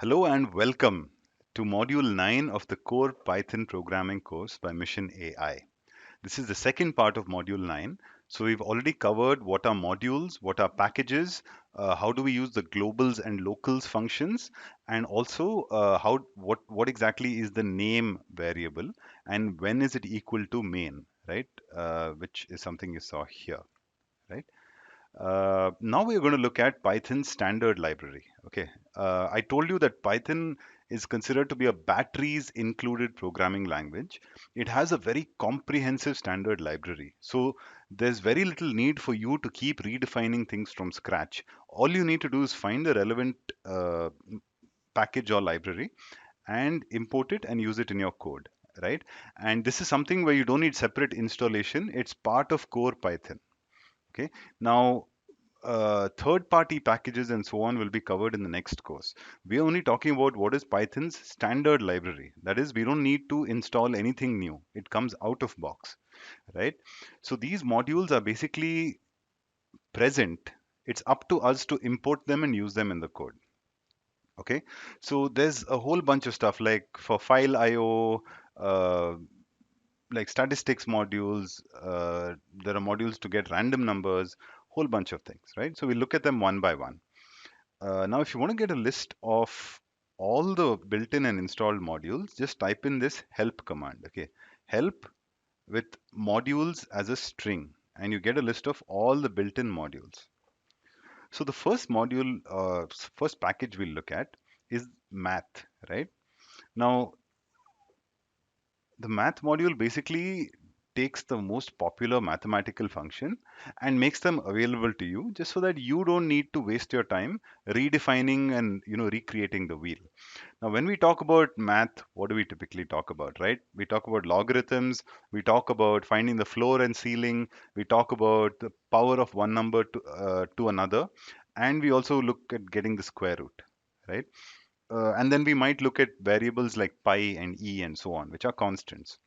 Hello and welcome to Module 9 of the Core Python Programming course by Mission AI. This is the second part of Module 9. So we've already covered what are modules, what are packages, how do we use the globals and locals functions, and also what exactly is the name variable and when is it equal to main, right? Which is something you saw here, right? Now we're going to look at Python's standard library. Okay, I told you that Python is considered to be a batteries included programming language. It has a very comprehensive standard library. So there's very little need for you to keep redefining things from scratch. All you need to do is find the relevant uh, package or library and import it and use it in your code, right? And this is something where you don't need separate installation. It's part of core Python. Okay. Now, third party packages and so on will be covered in the next course. We are only talking about what is Python's standard library. That is, we don't need to install anything new. It comes out of box, right? So these modules are basically present. It's up to us to import them and use them in the code. Okay. So there's a whole bunch of stuff like for file IO, uh, like statistics modules. There are modules to get random numbers, whole bunch of things, right? So we look at them one by one. Now, if you want to get a list of all the built-in and installed modules, just type in this help command. Okay, help with modules as a string, and you get a list of all the built-in modules. So the first module, first package we'll look at is math, right? Now, the math module basically takes the most popular mathematical function and makes them available to you just so that you don't need to waste your time redefining and recreating the wheel. Now when we talk about math, what do we typically talk about, right? We talk about logarithms, we talk about finding the floor and ceiling, we talk about the power of one number to another, and we also look at getting the square root, right? And then we might look at variables like pi and e and so on, which are constants.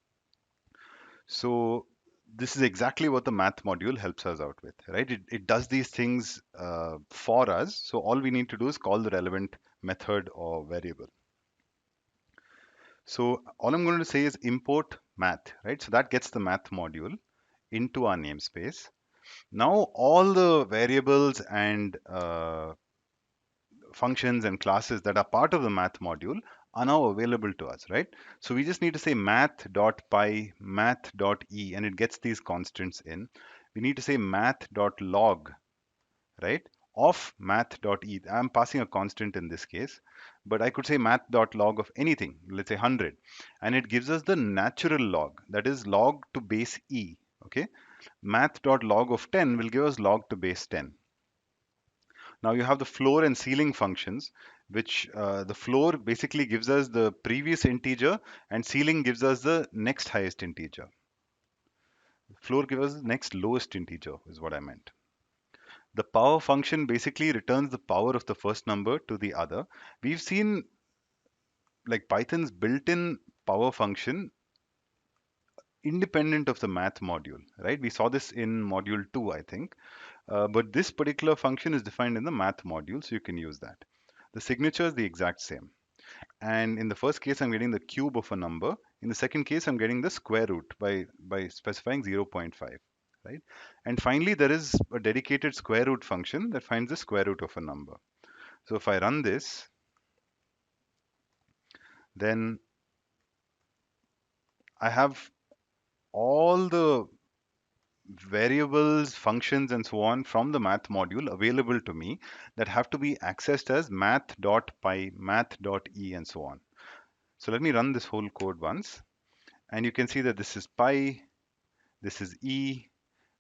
So this is exactly what the math module helps us out with, right? It does these things for us. So all we need to do is call the relevant method or variable. So all I'm going to say is import math, right? So that gets the math module into our namespace. Now all the variables and functions and classes that are part of the math module are now available to us, right? So we just need to say math.py, math.e, and it gets these constants in. We need to say math.log, right? Of math.e. I'm passing a constant in this case, but I could say math.log of anything, let's say 100, and it gives us the natural log, that is log to base e. Okay, math.log of 10 will give us log to base 10. Now you have the floor and ceiling functions, which the floor basically gives us the previous integer and ceiling gives us the next highest integer. Floor gives us the next lowest integer is what I meant. The power function basically returns the power of the first number to the other. We've seen like Python's built-in power function independent of the math module, right? We saw this in module 2, I think. But this particular function is defined in the math module, so you can use that. The signature is the exact same. And in the first case, I'm getting the cube of a number. In the second case, I'm getting the square root by specifying zero point 0.5, right? And finally, there is a dedicated square root function that finds the square root of a number. So if I run this, then I have all the variables, functions, and so on from the math module available to me that have to be accessed as math.py, math.e, and so on. So let me run this whole code once, and you can see that this is pi, this is e.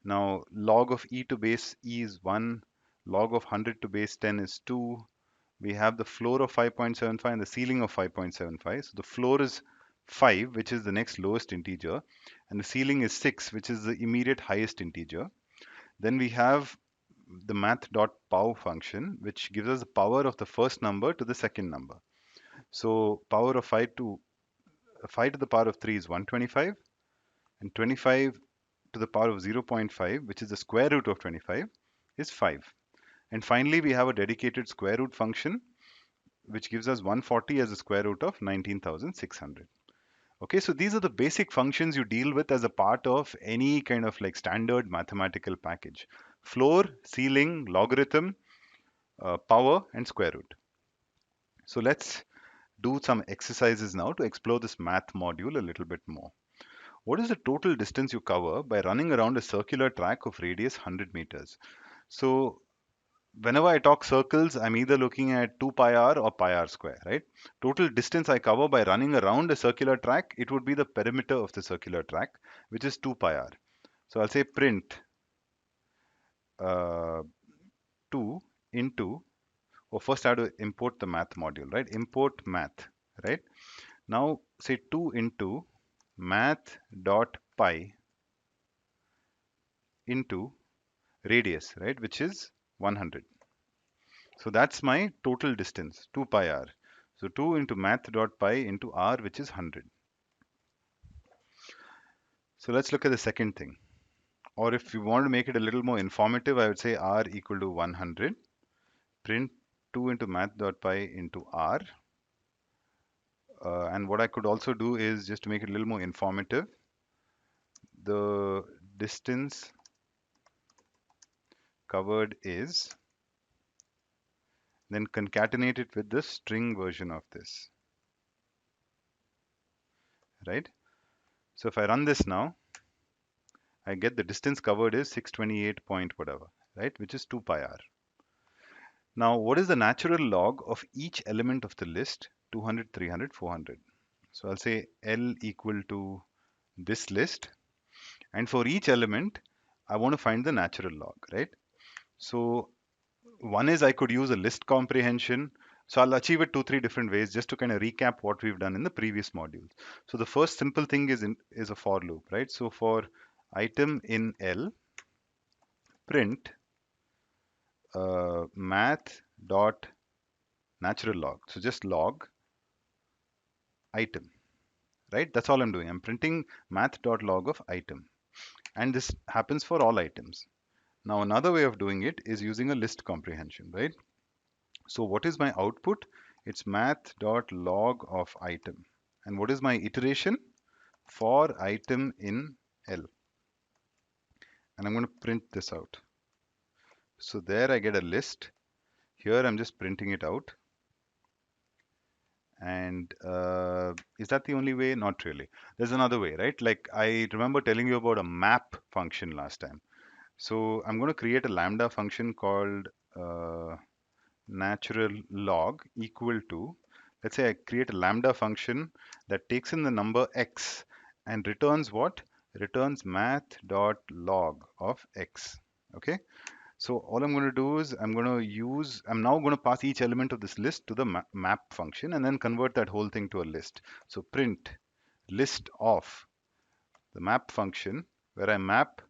Now log of e to base e is 1, log of 100 to base 10 is 2. We have the floor of 5.75 and the ceiling of 5.75. So the floor is 5, which is the next lowest integer, and the ceiling is 6, which is the immediate highest integer. Then we have the math.pow function, which gives us the power of the first number to the second number. So power of 5 to the power of 3 is 125, and 25 to the power of zero point 0.5, which is the square root of 25, is 5. And finally, we have a dedicated square root function, which gives us 140 as the square root of 19,600. Okay, so these are the basic functions you deal with as a part of any kind of like standard mathematical package. Floor, ceiling, logarithm, power, and square root. So let's do some exercises now to explore this math module a little bit more. What is the total distance you cover by running around a circular track of radius 100 meters? So whenever I talk circles, I'm either looking at 2 pi r or pi r square, right? Total distance I cover by running around a circular track, it would be the perimeter of the circular track, which is 2 pi r. So I'll say print uh, 2 into, or first I have to import the math module, right? Import math, right? Now say 2 into math dot pi into radius, right? Which is 100. So that's my total distance, 2 pi r. So 2 into math dot pi into r, which is 100. So let's look at the second thing. Or if you want to make it a little more informative, I would say r equal to 100. Print 2 into math dot pi into r. And what I could also do is just to make it a little more informative, the distance covered is, then concatenate it with the string version of this, right? So if I run this now, I get the distance covered is 628 point whatever, right? Which is 2 pi r. Now, what is the natural log of each element of the list? 200, 300, 400. So I'll say L equal to this list. And for each element, I want to find the natural log, right? So one is I could use a list comprehension. So I'll achieve it two, three different ways just to kind of recap what we've done in the previous modules. So the first simple thing is a for loop, right? So for item in L, print math dot natural log. So just log item, right? That's all I'm doing. I'm printing math.log of item. And this happens for all items. Now, another way of doing it is using a list comprehension, right? So what is my output? It's math.log of item. And what is my iteration? For item in L. And I'm going to print this out. So there I get a list. Here I'm just printing it out. And is that the only way? Not really. There's another way, right? Like I remember telling you about a map function last time. So I'm going to create a lambda function called natural log equal to, let's say I create a lambda function that takes in the number x and returns what? Returns math dot log of x. Okay. So all I'm going to do is I'm now going to pass each element of this list to the map function and then convert that whole thing to a list. So print list of the map function where I map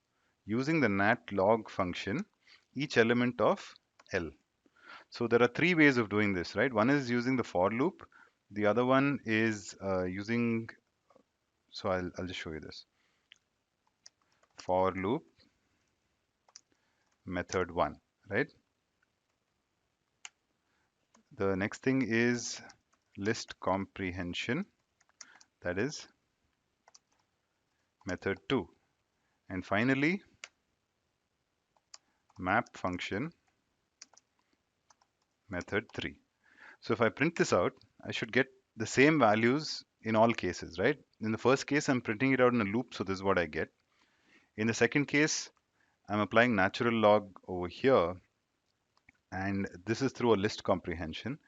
using the natlog function each element of L. So there are three ways of doing this, right? One is using the for loop. The other one is using, so I'll just show you this. For loop method one, right? The next thing is list comprehension, that is method 2. And finally, map function, method 3. So if I print this out, I should get the same values in all cases, right? In the first case, I'm printing it out in a loop, so this is what I get. In the second case, I'm applying natural log over here, and this is through a list comprehension.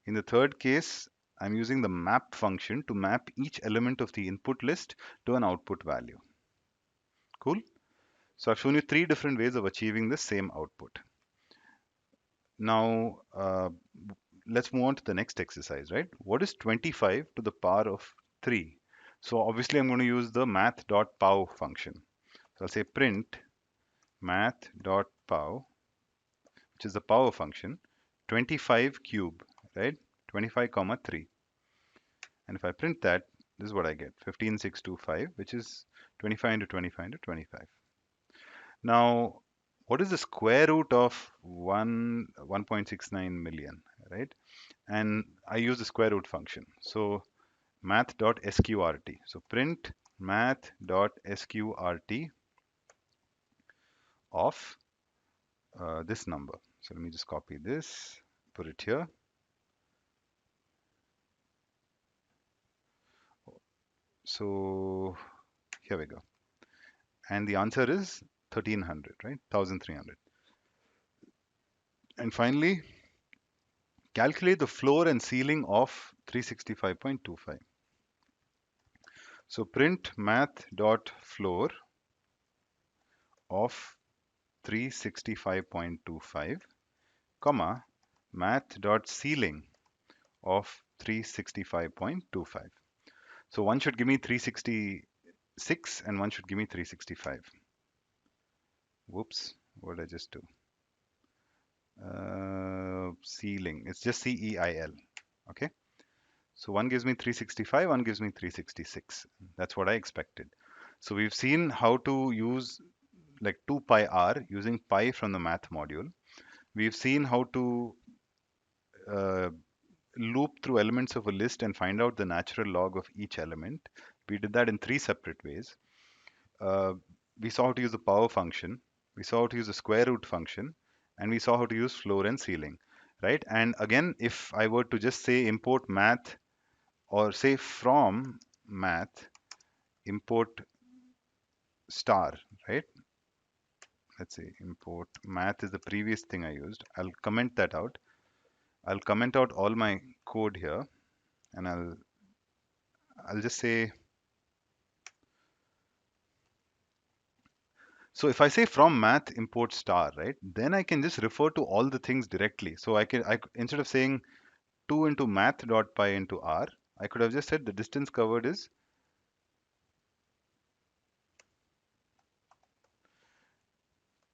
In the third case, I'm using the map function to map each element of the input list to an output value. Cool? So I've shown you three different ways of achieving the same output. Now, let's move on to the next exercise, right? What is 25 to the power of 3? So obviously, I'm going to use the math.pow function. So I'll say print math.pow, which is the power function, 25 cube, right? 25 comma 3. And if I print that, this is what I get, 15625, which is 25 into 25 into 25. Now, what is the square root of 1.69 million, right? and I use the square root function. So math.sqrt. So print math.sqrt of this number. So let me just copy this, put it here. So here we go. And the answer is 1300, right? 1300. And finally, calculate the floor and ceiling of 365.25. So print math.floor of 365.25, comma, math.ceiling of 365.25. So one should give me 366 and one should give me 365. Whoops, what did I just do? Ceiling, it's just CEIL. Okay. So one gives me 365, one gives me 366. That's what I expected. So we've seen how to use like 2 pi r using pi from the math module. We've seen how to uh, loop through elements of a list and find out the natural log of each element. We did that in 3 separate ways. Uh, we saw how to use the power function, we saw how to use the square root function, and we saw how to use floor and ceiling, right? And again, if I were to just say import math or say from math, import star, right? Let's see, import math is the previous thing I used. I'll comment that out. I'll comment out all my code here and I'll just say, so if I say from math import star, right, then I can just refer to all the things directly. So instead of saying 2 into math dot pi into r, I could have just said the distance covered is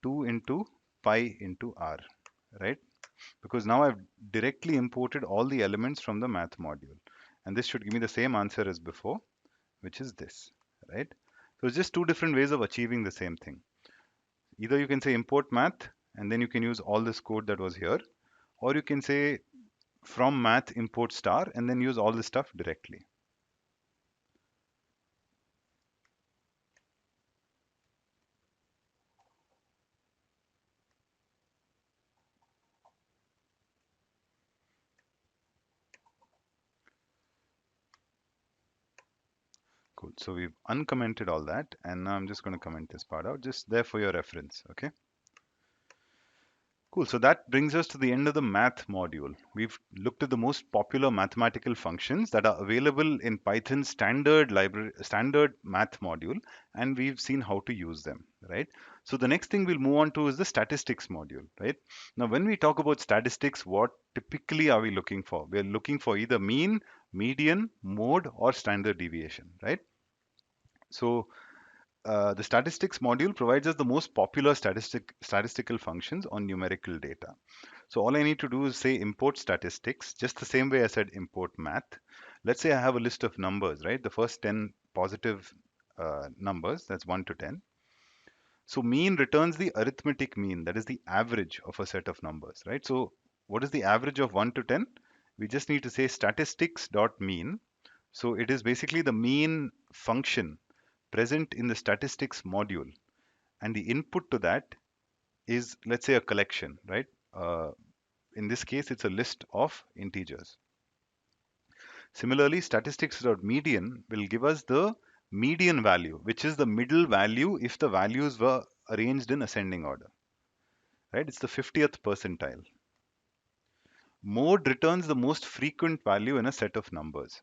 2 into pi into r, right? Because now I've directly imported all the elements from the math module. And this should give me the same answer as before, which is this, right? So it's just two different ways of achieving the same thing. Either you can say import math, and then you can use all this code that was here, or you can say from math import star, and then use all this stuff directly. Cool. So we've uncommented all that, and now I'm just going to comment this part out, just there for your reference, okay? Cool. So that brings us to the end of the math module. We've looked at the most popular mathematical functions that are available in Python's standard library, standard math module, and we've seen how to use them, right? So the next thing we'll move on to is the statistics module, right? Now, when we talk about statistics, what typically are we looking for? We're looking for either mean, median, mode, or standard deviation, right? So the statistics module provides us the most popular statistical functions on numerical data. So all I need to do is say import statistics, just the same way I said import math. Let's say I have a list of numbers, right? The first 10 positive numbers, that's 1 to 10. So mean returns the arithmetic mean, that is the average of a set of numbers, right? So what is the average of 1 to 10? We just need to say statistics.mean. So it is basically the mean function present in the statistics module, and the input to that is, let's say, a collection, right? In this case, it's a list of integers. Similarly, statistics.median will give us the median value, which is the middle value if the values were arranged in ascending order, right? It's the 50th percentile. Mode returns the most frequent value in a set of numbers.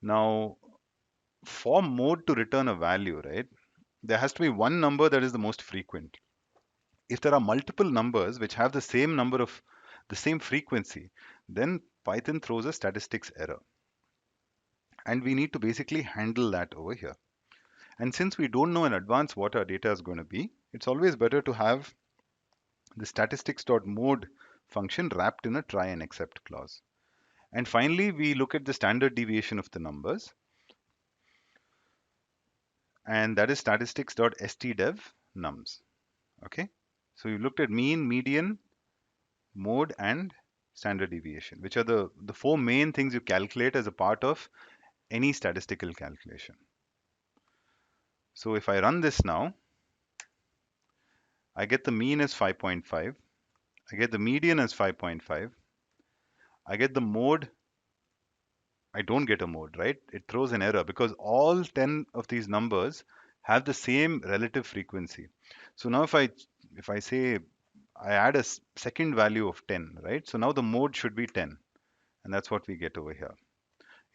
Now, for mode to return a value, right, there has to be one number that is the most frequent. If there are multiple numbers which have the same number of the same frequency, then Python throws a statistics error. And we need to basically handle that over here. And since we don't know in advance what our data is going to be, it's always better to have the statistics.mode function wrapped in a try and except clause. And finally, we look at the standard deviation of the numbers, and that is statistics.stdev nums. Okay, so you looked at mean, median, mode, and standard deviation, which are the four main things you calculate as a part of any statistical calculation. So if I run this now, I get the mean as 5.5. I get the median as 5.5. I get the mode. I don't get a mode, right? It throws an error because all 10 of these numbers have the same relative frequency. So now if I say I add a second value of 10, right? So now the mode should be 10, and that's what we get over here.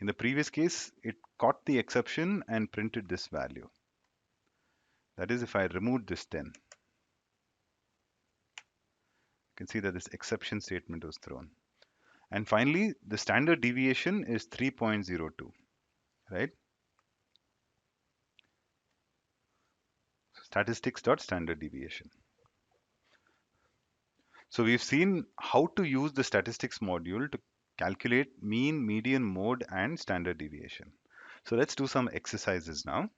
In the previous case, it caught the exception and printed this value. That is, if I removed this 10, you can see that this exception statement was thrown. And finally, the standard deviation is 3.02, right? Statistics.standard deviation. So we've seen how to use the statistics module to calculate mean, median, mode, and standard deviation. So let's do some exercises now.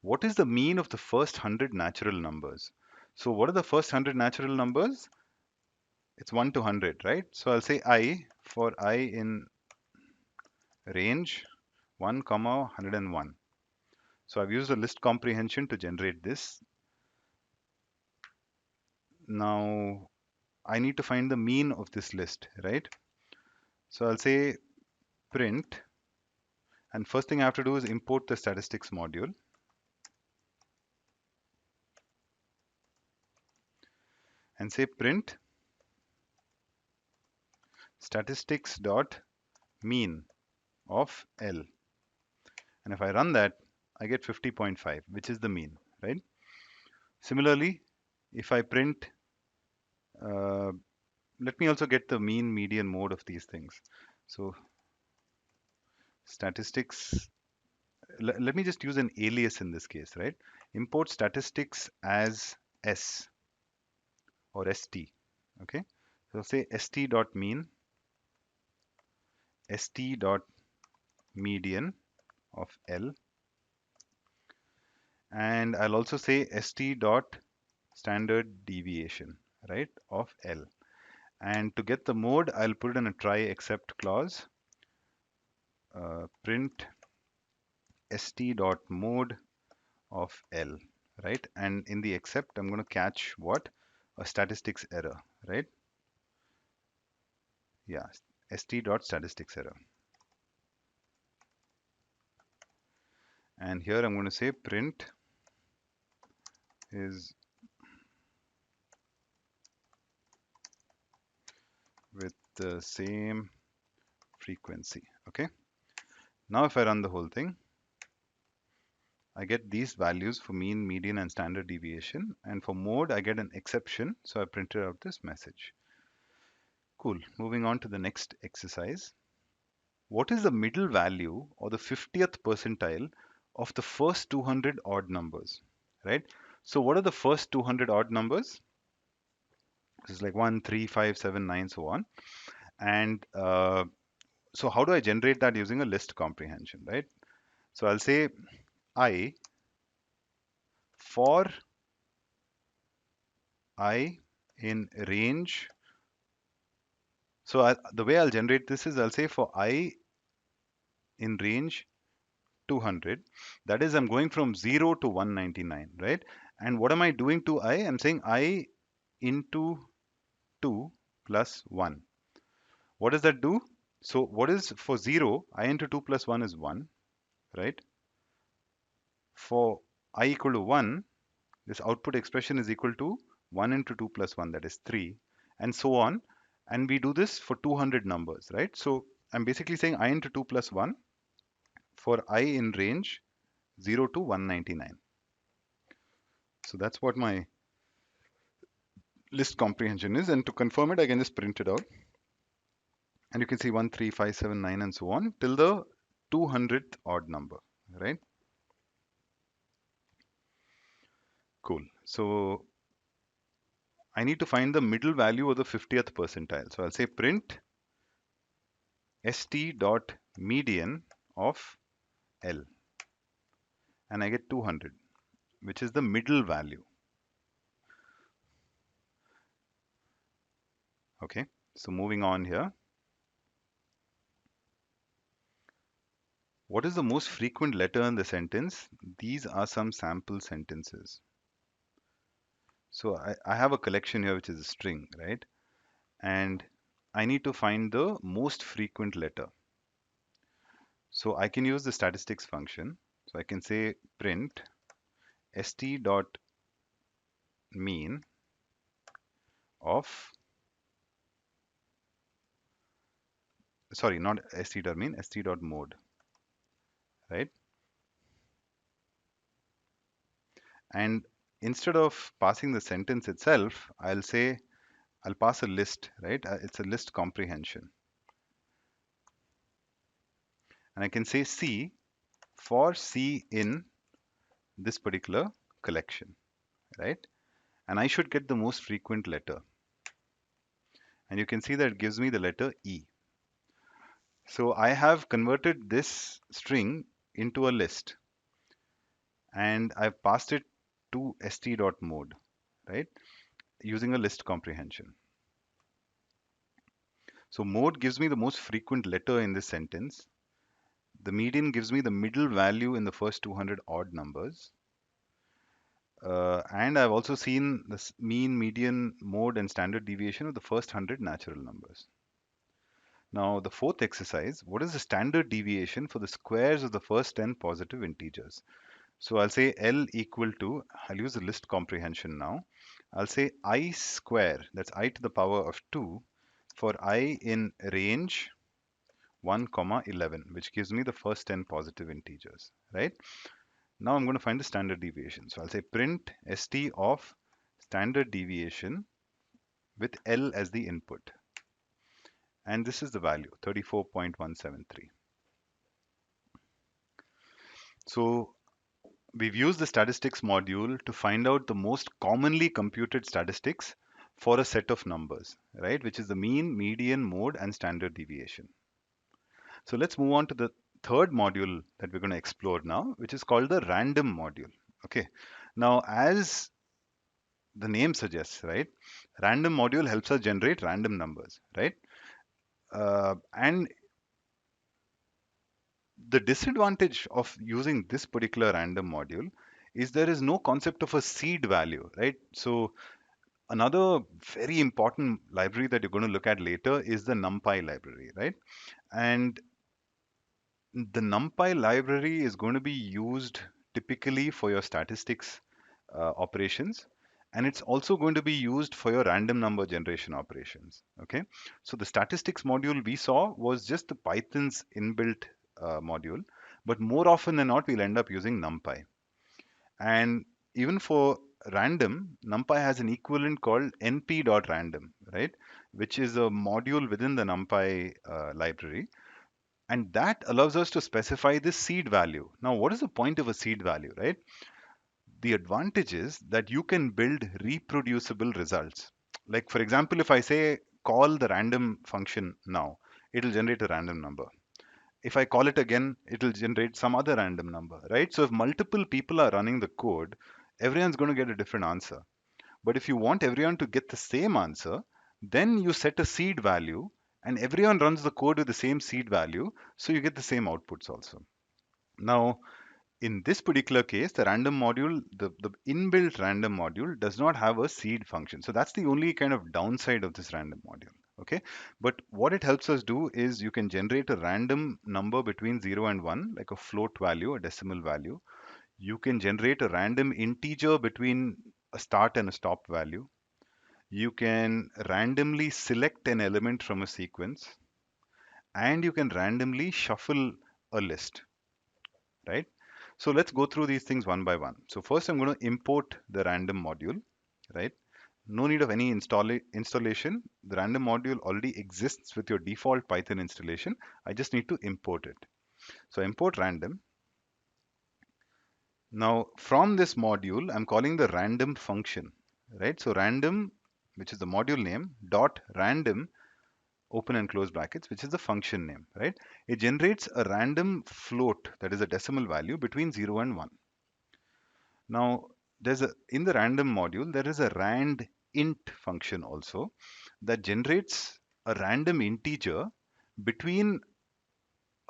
What is the mean of the first 100 natural numbers? So what are the first 100 natural numbers? It's 1 to 100, right? So I'll say I for I in range 1, 101. So I've used a list comprehension to generate this. Now I need to find the mean of this list, right? So I'll say print, and first thing I have to do is import the statistics module. And say print statistics dot mean of L. And if I run that, I get 50.5, which is the mean, right? Similarly, if I print, uh, let me also get the mean, median, mode of these things. So statistics, let me just use an alias in this case, right? Import statistics as S or ST, okay? So say st dot mean, st dot median of L, and I'll also say st dot standard deviation, right, of L. And to get the mode, I'll put in a try except clause, print st dot mode of L, right? And in the except, I'm going to catch what? A statistics error, right? Yeah, st dot statistics error. And here I'm going to say print is with the same frequency, okay? Now if I run the whole thing, I get these values for mean, median, and standard deviation. And for mode, I get an exception. So I printed out this message. Cool. Moving on to the next exercise. What is the middle value or the 50th percentile of the first 200 odd numbers, right? So what are the first 200 odd numbers? This is like 1, 3, 5, 7, 9, so on. And so how do I generate that using a list comprehension, right? So I'll say I for I in range. So the way I'll generate this is I'll say for I in range 200, that is I'm going from 0 to 199, right? And what am I doing to I? I'm saying I into 2 plus 1. What does that do? So what is for 0? I into 2 plus 1 is 1, right? For I equal to 1, this output expression is equal to 1 into 2 plus 1, that is 3, and so on. And we do this for 200 numbers, right? So I'm basically saying I into 2 plus 1 for I in range 0 to 199. So that's what my list comprehension is. And to confirm it, I can just print it out. And you can see 1, 3, 5, 7, 9, and so on till the 200th odd number, right? Cool. So I need to find the middle value of the 50th percentile. So I'll say print st dot median of L. And I get 200, which is the middle value. Okay. So moving on here, what is the most frequent letter in the sentence? These are some sample sentences. So I have a collection here which is a string, right? And I need to find the most frequent letter. So I can use the statistics function. So I can say print st dot mean of, sorry, not st dot mean, st dot mode, right? And instead of passing the sentence itself, I'll pass a list, right? It's a list comprehension. And I can say C for C in this particular collection, right? And I should get the most frequent letter. And you can see that it gives me the letter E. So I have converted this string into a list and I've passed it to st.mode, right? Using a list comprehension. So mode gives me the most frequent letter in this sentence. The median gives me the middle value in the first 200 odd numbers. And I've also seen the mean, median, mode, and standard deviation of the first 100 natural numbers. Now, the fourth exercise, what is the standard deviation for the squares of the first 10 positive integers? So I'll say L equal to, I'll use the list comprehension now. I'll say I square, that's I to the power of 2, for I in range 1, 11, which gives me the first 10 positive integers, right? Now I'm going to find the standard deviation. So I'll say print st of standard deviation with L as the input. And this is the value, 34.173. So we've used the statistics module to find out the most commonly computed statistics for a set of numbers, right? Which is the mean, median, mode, and standard deviation. So let's move on to the third module that we're going to explore now, which is called the random module. Okay. Now, as the name suggests, right? Random module helps us generate random numbers, right? And the disadvantage of using this particular random module is there is no concept of a seed value, right? So another very important library that you're going to look at later is the NumPy library, right? And the NumPy library is going to be used typically for your statistics operations, and it's also going to be used for your random number generation operations. Okay, so the statistics module we saw was just the Python's inbuilt module, but more often than not, we'll end up using NumPy. And even for random, NumPy has an equivalent called np.random, right? Which is a module within the NumPy library. And that allows us to specify the seed value. Now, what is the point of a seed value, right? The advantage is that you can build reproducible results. Like, for example, if I say call the random function now, it'll generate a random number. If I call it again, it'll generate some other random number, right? So if multiple people are running the code, everyone's going to get a different answer. But if you want everyone to get the same answer, then you set a seed value and everyone runs the code with the same seed value, so you get the same outputs also. Now, in this particular case, the random module, the inbuilt random module does not have a seed function. So that's the only kind of downside of this random module. Okay. But what it helps us do is you can generate a random number between 0 and 1, like a float value, a decimal value. You can generate a random integer between a start and a stop value. You can randomly select an element from a sequence, and you can randomly shuffle a list, right? So let's go through these things one by one. So first I'm going to import the random module, right? No need of any installation. The random module already exists with your default Python installation. I just need to import it. So import random. Now from this module, I'm calling the random function, right? So random, which is the module name, dot random, open and close brackets, which is the function name, right? It generates a random float, that is a decimal value between 0 and 1. Now, in the random module, there is a rand int function also that generates a random integer between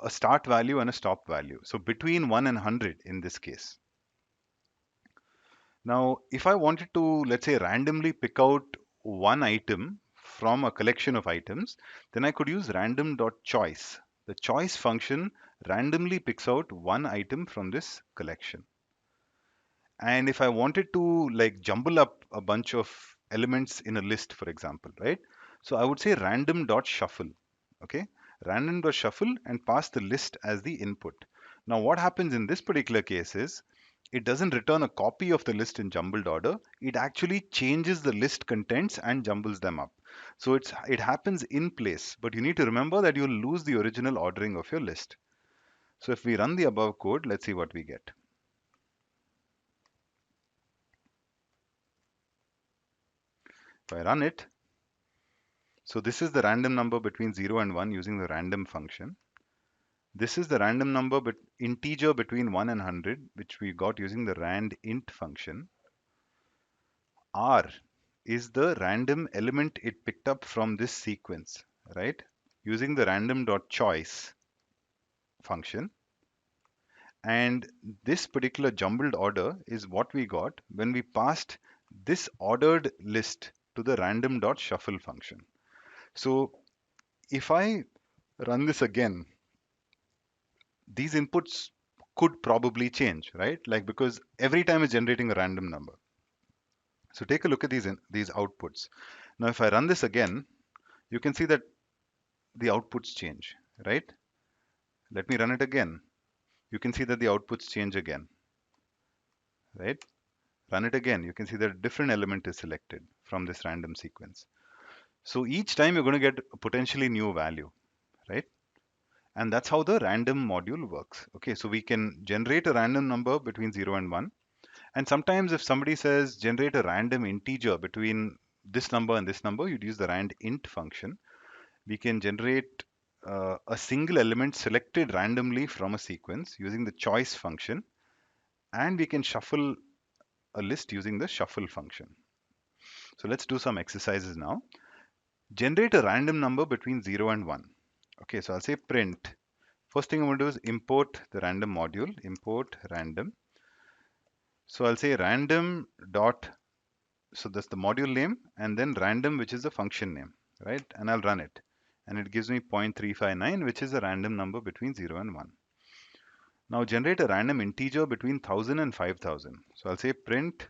a start value and a stop value. So between 1 and 100 in this case. Now, if I wanted to, let's say, randomly pick out one item from a collection of items, then I could use random.choice. The choice function randomly picks out one item from this collection. And if I wanted to like jumble up a bunch of elements in a list, for example, right? So I would say random.shuffle. Okay, random.shuffle and pass the list as the input. Now, what happens in this particular case is it doesn't return a copy of the list in jumbled order. It actually changes the list contents and jumbles them up. So it happens in place, but you need to remember that you'll lose the original ordering of your list. So if we run the above code, let's see what we get. If I run it, so this is the random number between 0 and 1 using the random function. This is the random number integer between 1 and 100, which we got using the randint function. R is the random element it picked up from this sequence, right? Using the random.choice function. And this particular jumbled order is what we got when we passed this ordered list to the random.shuffle function. So if I run this again, these inputs could probably change, right? Like because every time it's generating a random number. So take a look at these outputs. Now, if I run this again, you can see that the outputs change, right? Let me run it again. You can see that the outputs change again, right? Run it again. You can see that a different element is selected from this random sequence. So each time you're going to get a potentially new value, right? And that's how the random module works. Okay, so we can generate a random number between 0 and 1. And sometimes if somebody says generate a random integer between this number and this number, you'd use the randint function. We can generate a single element selected randomly from a sequence using the choice function. And we can shuffle a list using the shuffle function. So let's do some exercises now. Generate a random number between 0 and 1. Okay, so I'll say print. First thing I'm going to do is import the random module, import random. So I'll say random dot, so that's the module name, and then random, which is the function name, right? And I'll run it. And it gives me 0.359, which is a random number between 0 and 1. Now generate a random integer between 1000 and 5000. So I'll say print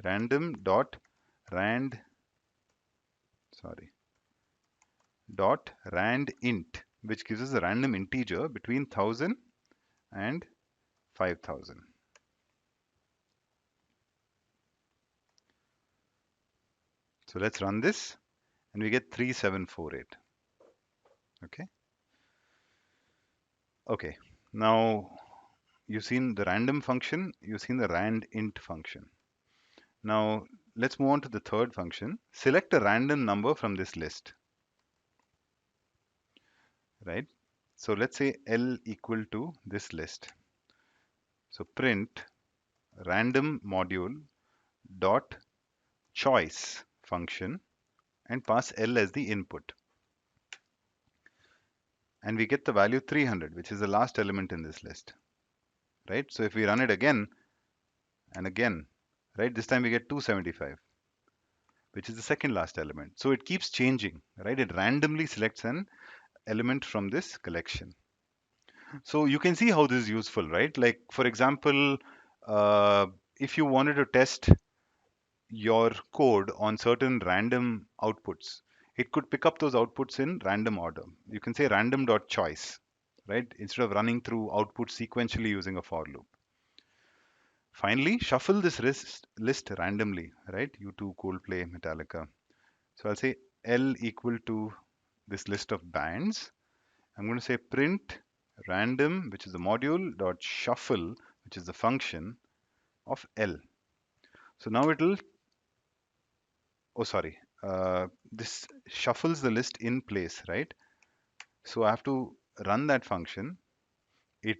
random dot rand, sorry, dot randint, which gives us a random integer between 1000 and 5000. So let's run this and we get 3748. Okay. Okay. Now you've seen the random function, you've seen the randint function. Now let's move on to the third function. Select a random number from this list, right? So let's say L equal to this list. So print random module dot choice function and pass L as the input. And we get the value 300, which is the last element in this list, right? So if we run it again and again, right, this time we get 275, which is the second last element. So it keeps changing, right? It randomly selects an element from this collection. So you can see how this is useful, right? Like for example, uh, if you wanted to test your code on certain random outputs, it could pick up those outputs in random order. You can say random.choice, right? Instead of running through outputs sequentially using a for loop. Finally, shuffle this list randomly, right? U2, Coldplay, Metallica. So I'll say L equal to this list of bands. I'm going to say print random, which is the module, dot shuffle, which is the function of L. So now it'll, oh, sorry, this shuffles the list in place, right? So I have to run that function. It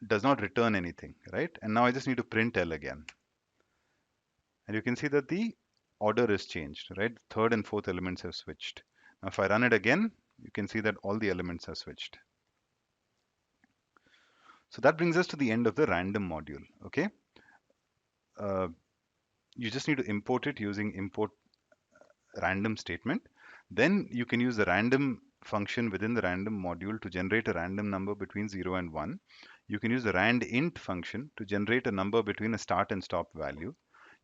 does not return anything, right? And now I just need to print L again. And you can see that the order is changed, right? Third and fourth elements have switched. If I run it again, you can see that all the elements are switched. So that brings us to the end of the random module. Okay, uh, you just need to import it using import random statement. Then you can use the random function within the random module to generate a random number between 0 and 1. You can use the randint function to generate a number between a start and stop value.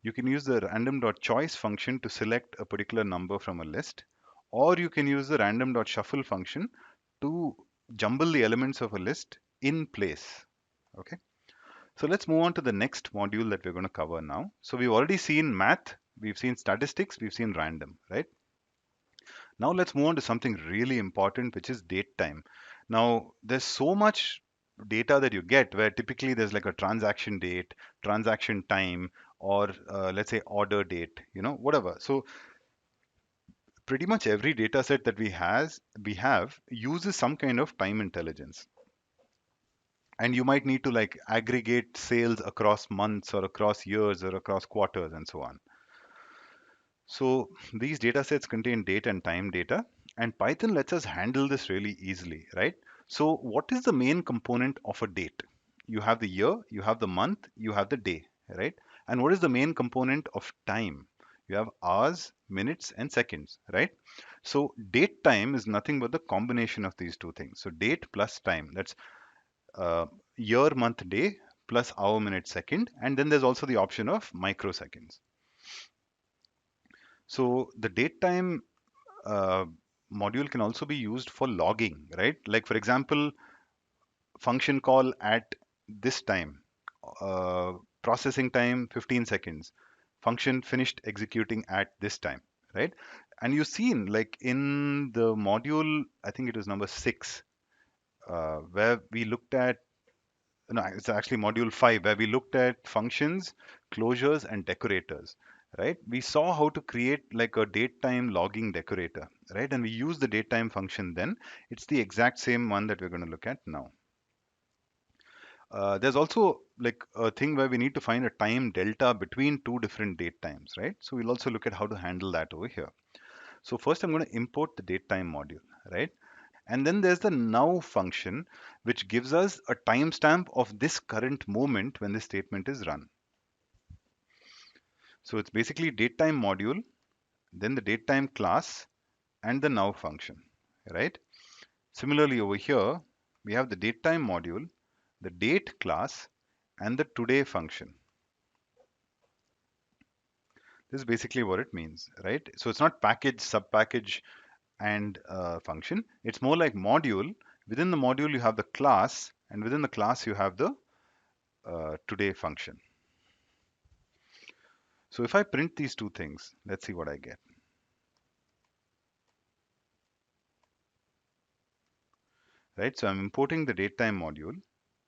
You can use the random.choice function to select a particular number from a list, or you can use the random.shuffle function to jumble the elements of a list in place. Okay. So let's move on to the next module that we're going to cover now. So we've already seen math, we've seen statistics, we've seen random, right? Now let's move on to something really important, which is date time. Now there's so much data that you get where typically there's like a transaction date, transaction time, or let's say order date, whatever. So pretty much every data set that we have uses some kind of time intelligence. And you might need to like aggregate sales across months or across years or across quarters and so on. So these data sets contain date and time data, and Python lets us handle this really easily, right? So what is the main component of a date? You have the year, you have the month, you have the day, right? And what is the main component of time? You have hours, minutes, and seconds, right? So date time is nothing but the combination of these two things. So date plus time, that's uh, year, month, day plus hour, minute, second, and then there's also the option of microseconds. So the date time uh, module can also be used for logging, right? Like for example, function call at this time, uh, processing time 15 seconds, function finished executing at this time, right? And you've seen like in the module, I think it was number 6, where we looked at, no, it's actually module 5, where we looked at functions, closures, and decorators, right? We saw how to create like a datetime logging decorator, right? And we use the datetime function then. It's the exact same one that we're going to look at now. There's also like a thing where we need to find a time delta between two different date times, right? So we'll also look at how to handle that over here. So first I'm going to import the datetime module, right? And then there's the now function, which gives us a timestamp of this current moment when the statement is run. So it's basically datetime module, then the datetime class, and the now function, right? Similarly, over here, we have the datetime module, the date class, and the today function. This is basically what it means, right? So it's not package, subpackage, and function. It's more like module. Within the module, you have the class, and within the class, you have the today function. So if I print these two things, let's see what I get. Right, so I'm importing the datetime module,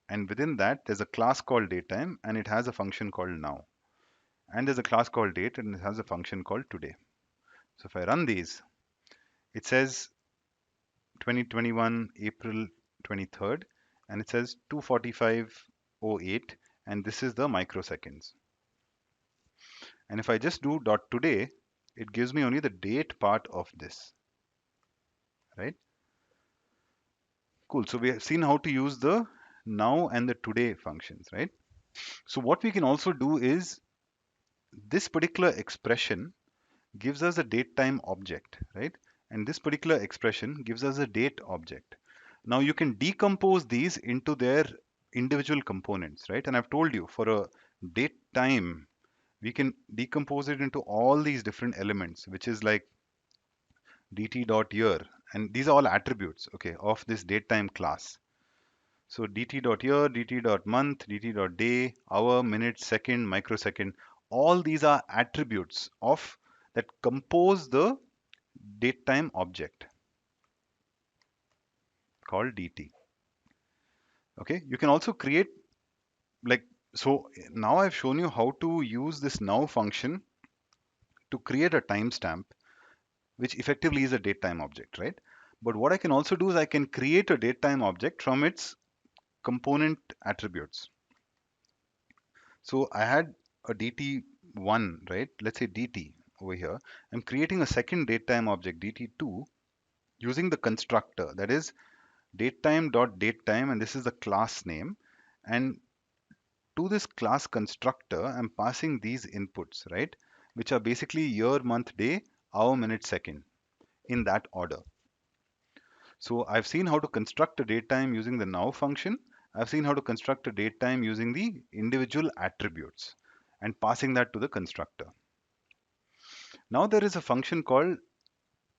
and within that, there's a class called datetime, and it has a function called now. And there's a class called date, and it has a function called today. So if I run these, it says 2021 April 23rd, and it says 2:45:08, and this is the microseconds. And if I just do dot today, it gives me only the date part of this, right? Cool. So we have seen how to use the now and the today functions, right? So what we can also do is this particular expression gives us a date time object, right? And this particular expression gives us a date object. Now you can decompose these into their individual components, right? And I've told you for a date time, we can decompose it into all these different elements, which is like dt.year. And these are all attributes, okay, of this date time class. So dt.year, dt.month, dt.day, hour, minute, second, microsecond, all these are attributes of that compose the datetime object called dt. Okay, you can also create like, so now I've shown you how to use this now function to create a timestamp, which effectively is a datetime object, right? But what I can also do is I can create a datetime object from its component attributes. So I had a dt1, right? Let's say dt over here. I'm creating a second datetime object dt2, using the constructor, that is datetime.datetime, and this is the class name. And to this class constructor, I'm passing these inputs, right? Which are basically year, month, day, hour, minute, second, in that order. So I've seen how to construct a datetime using the now function. I've seen how to construct a datetime using the individual attributes and passing that to the constructor. Now there is a function called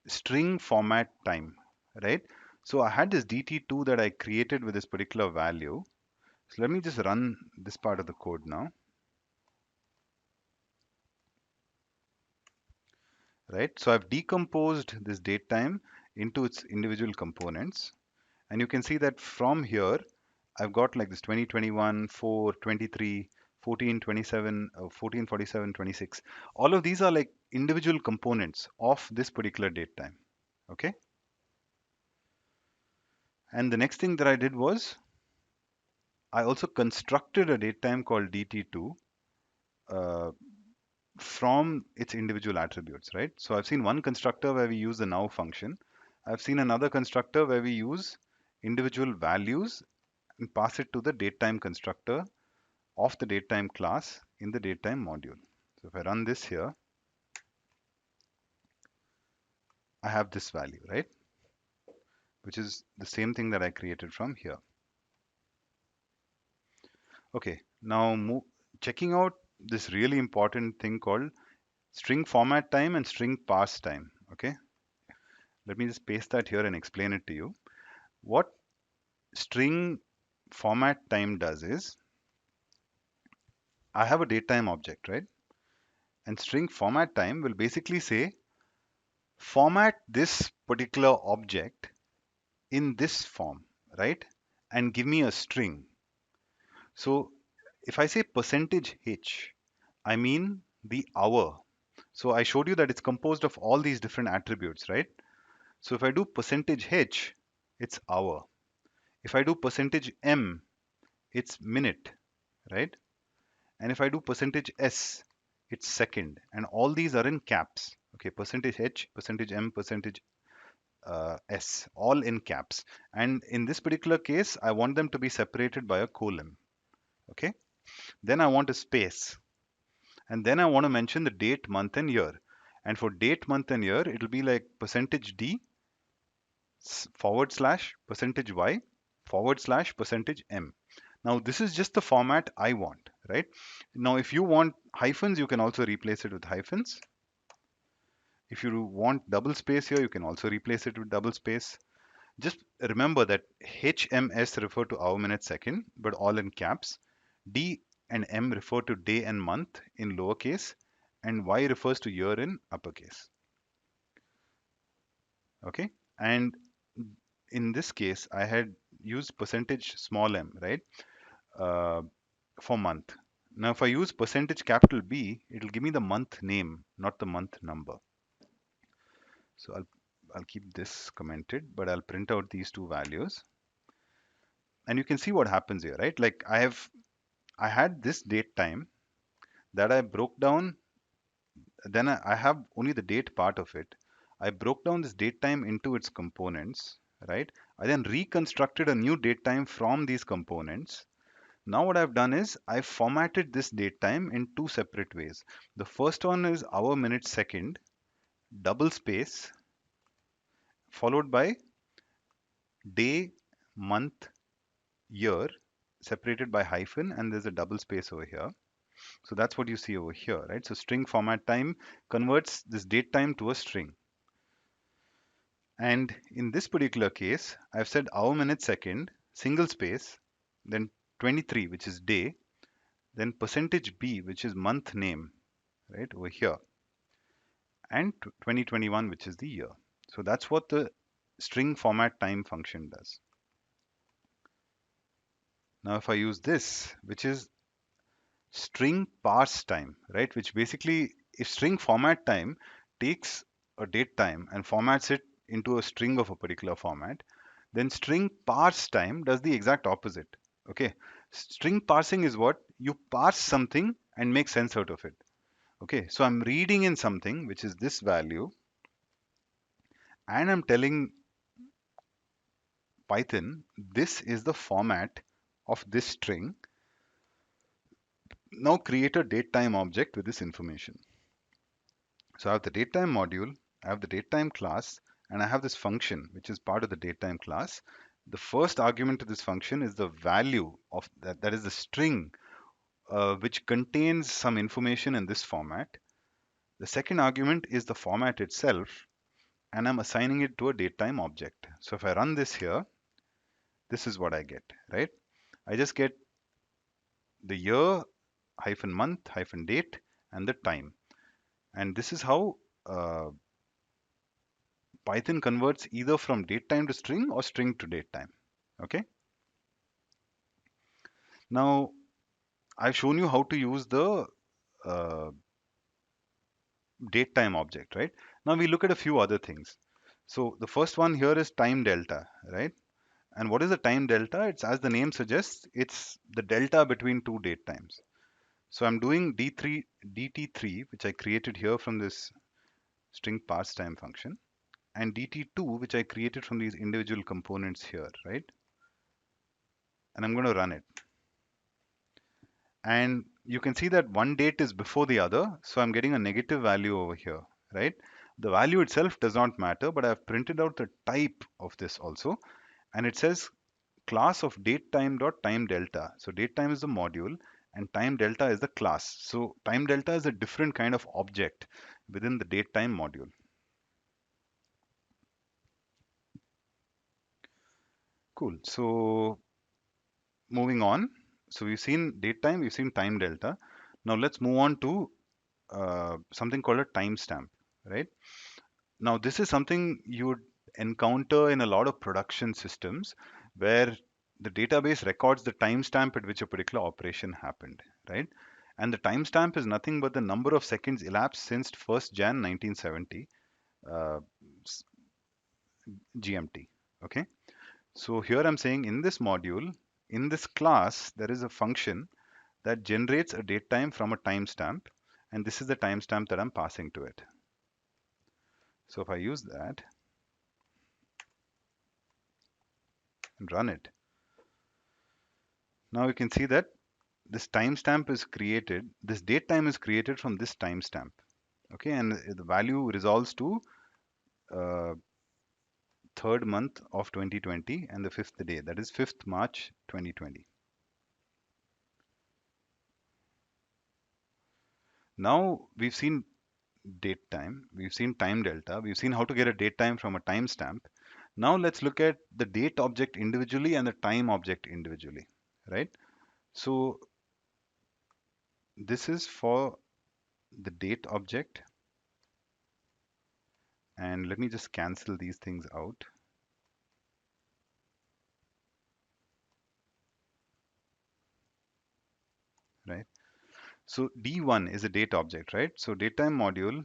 string format time, right? So I had this DT2 that I created with this particular value. So let me just run this part of the code now, right? So I've decomposed this datetime into its individual components. And you can see that from here, I've got like this 2021, 4, 23, 14, 27, 14, 47, 26. All of these are like individual components of this particular date time. Okay. And the next thing that I did was I also constructed a date time called DT2 uh, from its individual attributes, right? So I've seen one constructor where we use the now function. I've seen another constructor where we use individual values and pass it to the datetime constructor of the datetime class in the datetime module. So if I run this here, I have this value, right? Which is the same thing that I created from here. Okay, now checking out this really important thing called string format time and string parse time. Okay, let me just paste that here and explain it to you. What string format time does is I have a datetime object, right? And string format time will basically say format this particular object in this form, right? And give me a string. So if I say percentage H, I mean the hour. So I showed you that it's composed of all these different attributes, right? So if I do percentage H, it's hour. If I do percentage M, it's minute, right? And if I do percentage S, it's second. And all these are in caps. Okay, percentage H, percentage M, percentage S, all in caps. And in this particular case, I want them to be separated by a colon. Okay. Then I want a space. And then I want to mention the date, month, and year. And for date, month, and year, it'll be like percentage D forward slash percentage Y forward slash percentage M. Now, this is just the format I want, right? Now, if you want hyphens, you can also replace it with hyphens. If you want double space here, you can also replace it with double space. Just remember that HMS refer to hour, minute, second, but all in caps. D and M refer to day and month in lowercase, and Y refers to year in uppercase. Okay, and in this case, I had used percentage small m, right, uh, for month. Now, if I use percentage capital B, it'll give me the month name, not the month number. So I'll keep this commented, but I'll print out these two values, and you can see what happens here, right? Like I had this date time that I broke down. Then I have only the date part of it. I broke down this date time into its components, right? I then reconstructed a new date time from these components. Now what I've done is I formatted this date time in two separate ways. The first one is hour, minute, second, double space, followed by day, month, year, separated by hyphen, and there's a double space over here. So that's what you see over here, right? So string format time converts this date time to a string. And in this particular case, I've said hour, minute, second, single space, then 23, which is day, then percentage B, which is month name, right, over here, and 2021, which is the year. So that's what the string format time function does. Now, if I use this, which is string parse time, right, which basically, if string format time takes a date time and formats it into a string of a particular format, then string parse time does the exact opposite. Okay, string parsing is what you parse something and make sense out of it. Okay, so I'm reading in something which is this value, and I'm telling Python, this is the format of this string. Now create a datetime object with this information. So I have the datetime module, I have the datetime class, and I have this function which is part of the datetime class. The first argument to this function is the value of that is the string which contains some information in this format. The second argument is the format itself, and I'm assigning it to a datetime object. So if I run this here, this is what I get, right? I just get the year hyphen month hyphen date and the time. And this is how Python converts either from datetime to string or string to datetime. Okay. Now I've shown you how to use the uh, datetime object, right? Now we look at a few other things. So the first one here is time delta, right? And what is the time delta? It's, as the name suggests, it's the delta between two date times. So I'm doing D3 DT3, which I created here from this string parse time function, and DT2, which I created from these individual components here, right? And I'm going to run it. And you can see that one date is before the other, so I'm getting a negative value over here, right? The value itself does not matter, but I've printed out the type of this also, and it says class of datetime dot time delta. So datetime is the module and time delta is the class. So time delta is a different kind of object within the datetime module. Cool. So moving on. So we've seen datetime, we've seen time delta. Now let's move on to something called a timestamp, right? Now this is something you would encounter in a lot of production systems where the database records the timestamp at which a particular operation happened, right? And the timestamp is nothing but the number of seconds elapsed since 1st Jan 1970 uh, GMT. Okay, so here I'm saying in this module, in this class, there is a function that generates a date time from a timestamp, and this is the timestamp that I'm passing to it. So if I use that and run it, now you can see that this timestamp is created, this date time is created from this timestamp. Okay, and the value resolves to uh, third month of 2020 and the fifth day, that is 5th March 2020. Now we've seen date time, we've seen time delta, we've seen how to get a date time from a timestamp. Now let's look at the date object individually and the time object individually, right? So this is for the date object, and let me just cancel these things out, right? So D1 is a date object, right? So datetime module,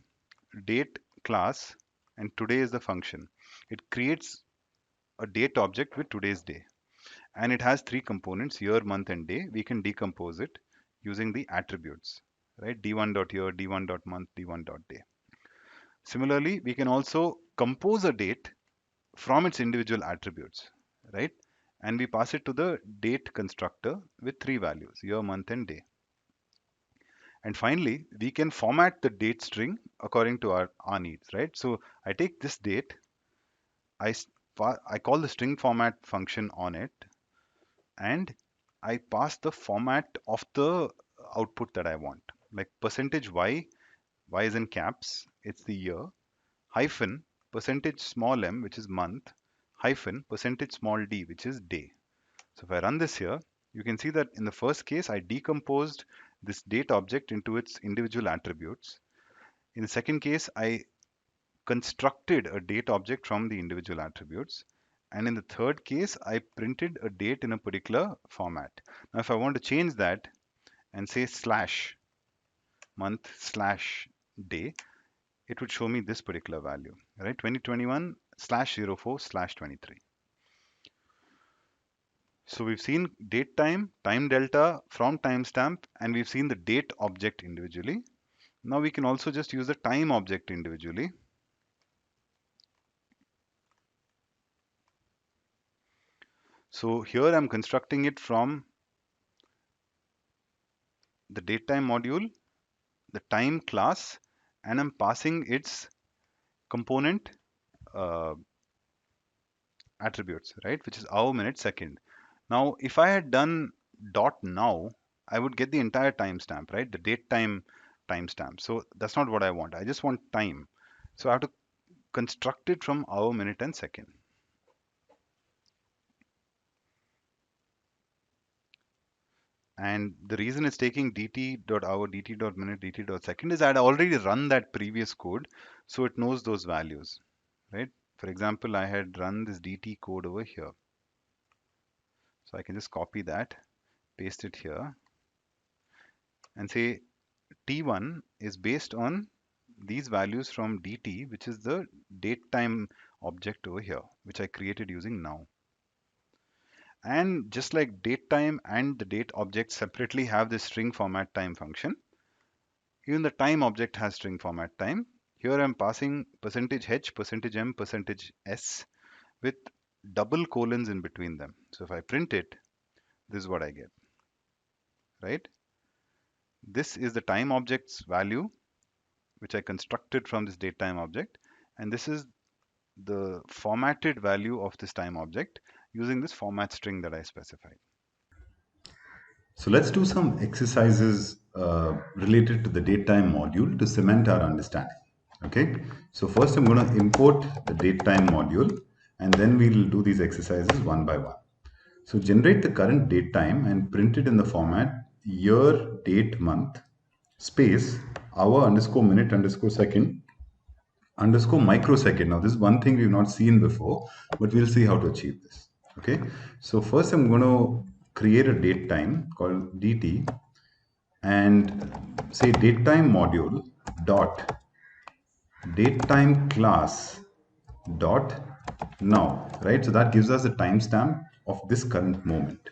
date class, and today is the function. It creates a date object with today's day. And it has three components, year, month, and day. We can decompose it using the attributes, right? D1.year, D1.month, D1.day. Similarly, we can also compose a date from its individual attributes, right? And we pass it to the date constructor with three values, year, month, and day. And finally, we can format the date string according to our needs, right? So I take this date, I, I call the string format function on it, and I pass the format of the output that I want. Like percentage Y is in caps, it's the year, hyphen percentage small m, which is month, hyphen percentage small d, which is day. So if I run this here, you can see that in the first case, I decomposed this date object into its individual attributes. In the second case, I constructed a date object from the individual attributes. And in the third case, I printed a date in a particular format. Now, if I want to change that and say slash month slash day, it would show me this particular value, right? 2021 slash 04 slash 23. So we've seen date time, time delta from timestamp, and we've seen the date object individually. Now we can also just use the time object individually. So here I'm constructing it from the datetime module, the time class, and I'm passing its component uh, attributes, right? Which is hour, minute, second. Now, if I had done dot now, I would get the entire timestamp, right? The date time timestamp. So that's not what I want. I just want time. So I have to construct it from hour, minute, and second. And the reason it's taking dt.hour, dt.minute, dt.second is I'd already run that previous code, so it knows those values, right? For example, I had run this dt code over here. So I can just copy that, paste it here, and say T1 is based on these values from dt, which is the date time object over here, which I created using now. And just like date time and the date object separately have the string format time function, even the time object has string format time. Here I'm passing %h, %m, %s with double colons in between them. So if I print it, this is what I get, right? This is the time object's value, which I constructed from this datetime object. And this is the formatted value of this time object using this format string that I specified. So let's do some exercises related to the datetime module to cement our understanding. Okay. So first I'm going to import the datetime module and then we'll do these exercises one by one. So generate the current date time and print it in the format year, date, month, space, hour underscore minute underscore second underscore microsecond. Now this is one thing we've not seen before, but we'll see how to achieve this. Okay. So first I'm going to create a date time called dt and say datetime module dot datetime class dot now, right? So that gives us a timestamp of this current moment.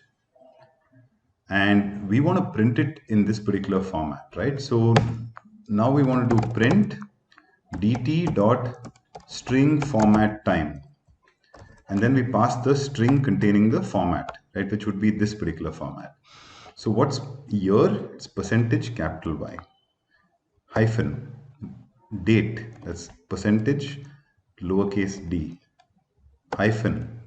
And we want to print it in this particular format, right? So now we want to do print dt dot string format time. And then we pass the string containing the format, right? Which would be this particular format. So what's year? It's percentage capital Y hyphen date, that's percentage lowercase d, hyphen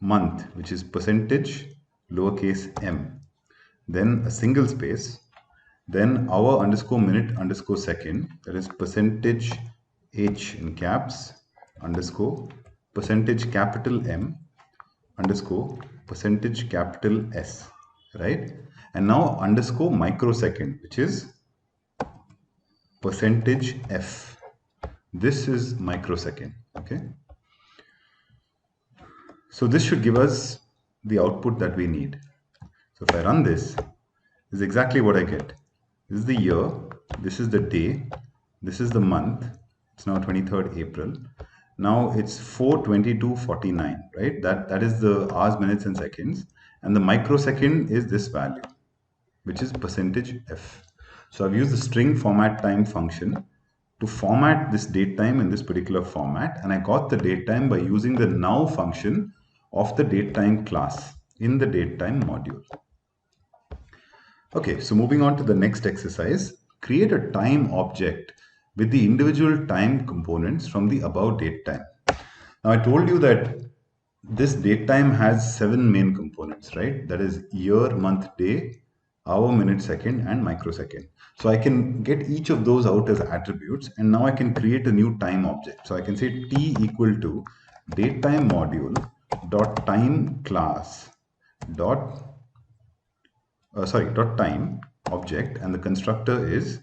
month, which is percentage lowercase m, then a single space, then hour underscore minute underscore second, that is percentage h in caps underscore percentage capital M underscore percentage capital S, right? And now underscore microsecond, which is percentage F. This is microsecond, okay? So this should give us the output that we need. So if I run this, this is exactly what I get. This is the year, this is the day, this is the month. It's now 23rd April. Now it's 4:22:49, right? That is the hours, minutes, and seconds. And the microsecond is this value, which is percentage F. So I've used the string format time function to format this date time in this particular format, and I got the date time by using the now function of the date time class in the date time module. Okay, so moving on to the next exercise, create a time object with the individual time components from the above date time. Now I told you that this date time has 7 main components, right? That is year, month, day, hour, minute, second, and microsecond. So I can get each of those out as attributes, and now I can create a new time object. So I can say t equal to datetime module dot time class dot dot time object, and the constructor is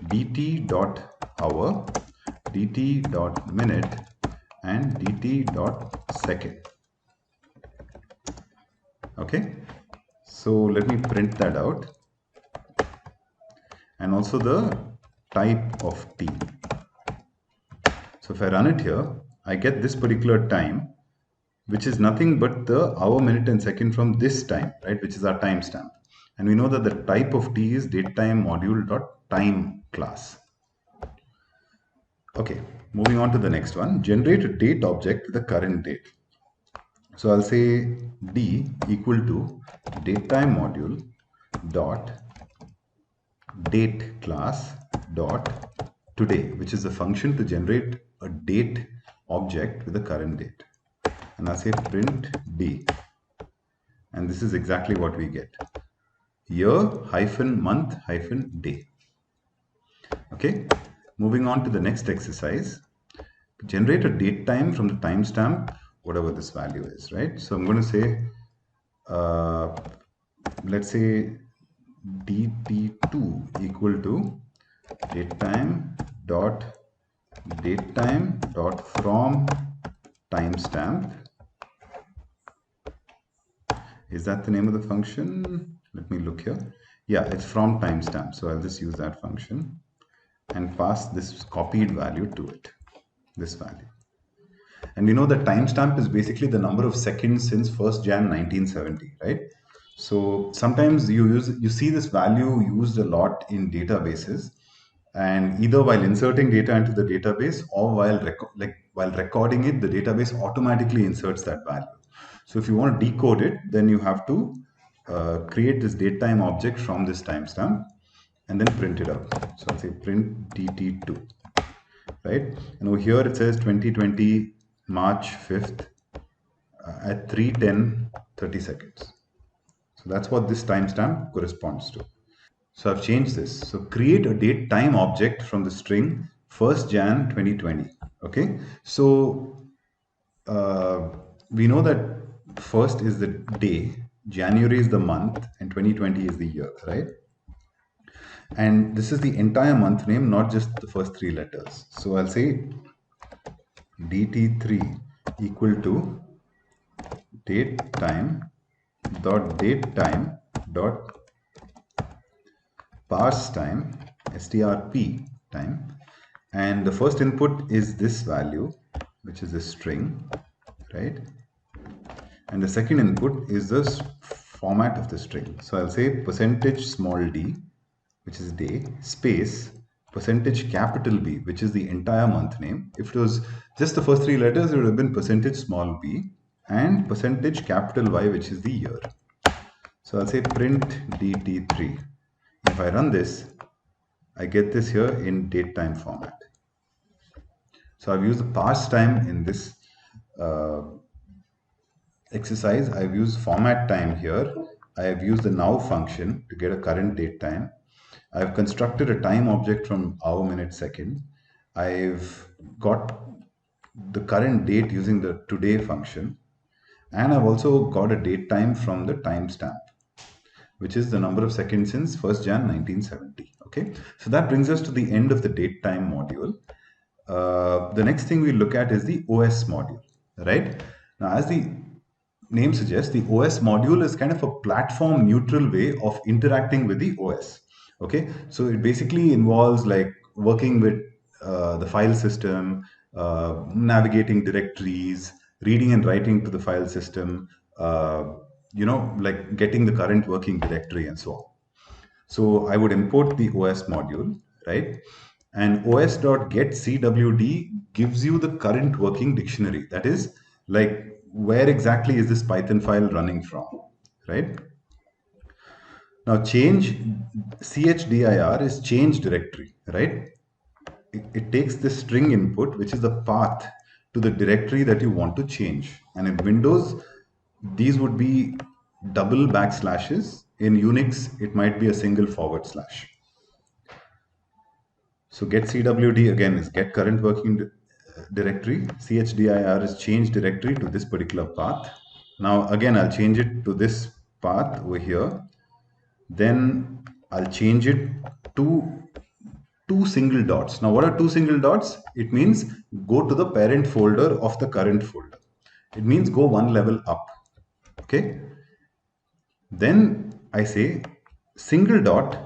dt dot hour, dt dot minute, and dt dot second. Okay, so let me print that out, and also the type of t. So if I run it here, I get this particular time, which is nothing but the hour, minute, and second from this time, right, which is our timestamp. And we know that the type of t is datetime module dot time class. Okay, moving on to the next one. Generate a date object with the current date. So I'll say D equal to datetime module dot date class dot today, which is a function to generate a date object with the current date. And I'll say print D. And this is exactly what we get. Year hyphen month hyphen day. Okay, moving on to the next exercise. Generate a date time from the timestamp, whatever this value is, right? So I'm going to say, let's say dt2 equal to datetime dot from timestamp. Is that the name of the function? Let me look here. Yeah, it's from timestamp. So I'll just use that function and pass this copied value to it, this value. And we know that timestamp is basically the number of seconds since 1st Jan 1970, right? So sometimes you see this value used a lot in databases, and either while inserting data into the database or while recording it, the database automatically inserts that value. So if you want to decode it, then you have to create this datetime object from this timestamp and then print it out. So I'll say print dt2, right? And over here it says 2020 March 5th at 3:10:30 seconds. So that's what this timestamp corresponds to. So I've changed this. So create a date time object from the string 1st Jan 2020. Okay. So we know that first is the day, January is the month, and 2020 is the year, right? And this is the entire month name, not just the first three letters. So I'll say dt3 equal to date time dot parse time, strp time, and the first input is this value, which is a string, right? And the second input is the format of the string. So I'll say percentage small d, which is day, space percentage capital B, which is the entire month name. If it was just the first three letters, it would have been percentage small b, and percentage capital Y, which is the year. So I'll say print dt3. If I run this, I get this here in datetime format. So I've used the parse time in this exercise. I've used format time here. I have used the now function to get a current date time. I've constructed a time object from hour, minute, second. I've got the current date using the today function. And I've also got a date time from the timestamp, which is the number of seconds since 1st Jan 1970. Okay, so that brings us to the end of the date time module. The next thing we look at is the OS module, right? Now, as the name suggests, the OS module is kind of a platform neutral way of interacting with the OS. Okay, so it basically involves like working with the file system, navigating directories, reading and writing to the file system, like getting the current working directory and so on. So I would import the OS module, right? And os.getCwd gives you the current working dictionary. That is like, where exactly is this Python file running from, right? Now change chdir is change directory, right? It takes the string input, which is the path to the directory that you want to change. And in Windows, these would be double backslashes. In Unix, it might be a single forward slash. So get CWD again is get current working directory. CHDIR is change directory to this particular path. Now again, I'll change it to this path over here. Then I'll change it to two single dots. Now what are two single dots? It means go to the parent folder of the current folder. It means go one level up. Okay. Then I say single dot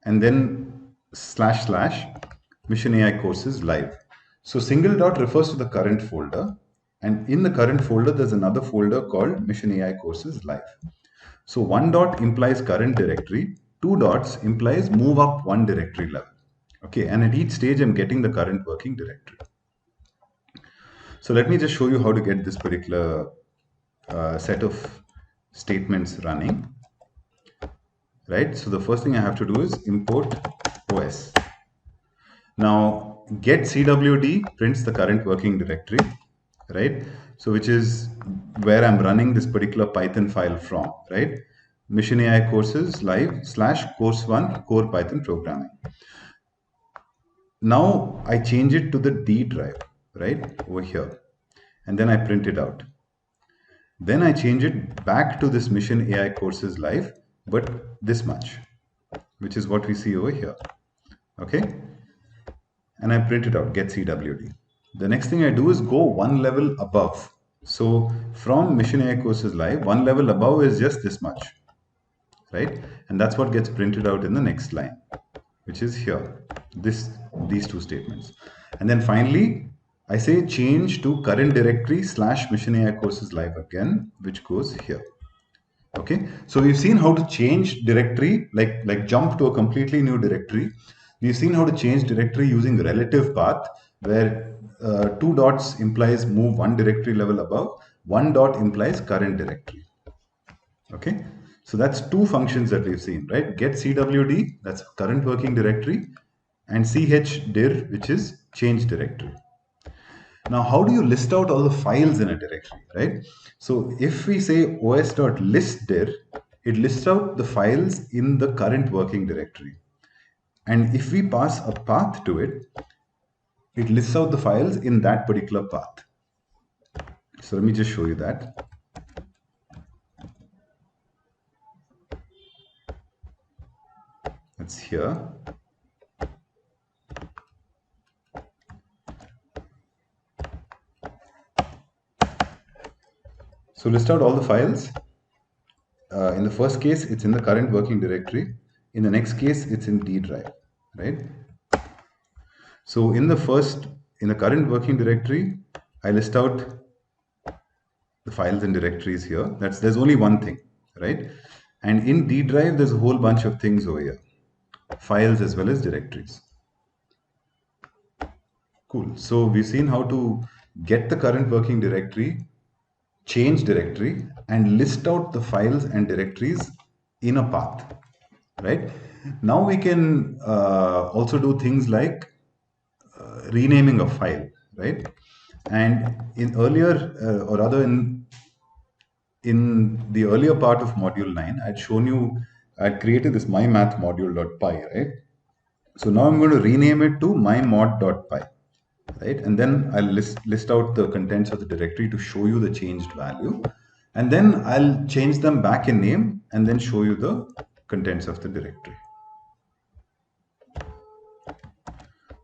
and then / Mission AI courses live. So single dot refers to the current folder, and in the current folder there's another folder called Mission AI courses live. So one dot implies current directory, two dots implies move up one directory level. Okay, and at each stage I'm getting the current working directory. So let me just show you how to get this particular set of statements running, right? So the first thing I have to do is import OS. Now get CWD prints the current working directory, right? So which is where I'm running this particular Python file from, right? Mission AI courses live / course 1 core Python programming. Now I change it to the D drive, right? Over here. And then I print it out. Then I change it back to this Mission AI courses live, but this much, which is what we see over here. Okay. And I print it out, get CWD. The next thing I do is go one level above. So from Mission AI courses live, one level above is just this much, right? And that's what gets printed out in the next line, which is here, these two statements. And then finally, I say change to current directory / Mission AI courses live again, which goes here. Okay, so we've seen how to change directory, like jump to a completely new directory. We've seen how to change directory using relative path, where 2 dots implies move one directory level above, 1 dot implies current directory. Okay, so that's two functions that we've seen, right? Get CWD, that's current working directory, and chdir, which is change directory. Now, how do you list out all the files in a directory, right? So if we say os.listdir, it lists out the files in the current working directory. And if we pass a path to it, it lists out the files in that particular path. So let me just show you that. That's here. So list out all the files. In the first case, it's in the current working directory. In the next case, it's in D drive, right? So in the current working directory, I list out the files and directories here. There's only one thing, right? And in D drive, there's a whole bunch of things over here, files as well as directories. Cool. So we've seen how to get the current working directory, change directory, and list out the files and directories in a path, right? Now we can also do things like renaming a file, right? And in earlier, or rather in the earlier part of module 9, I'd shown you, I'd created this mymathmodule.py, right? So now I'm going to rename it to mymod.py, right? And then I'll list out the contents of the directory to show you the changed value. And then I'll change them back in name and then show you the contents of the directory.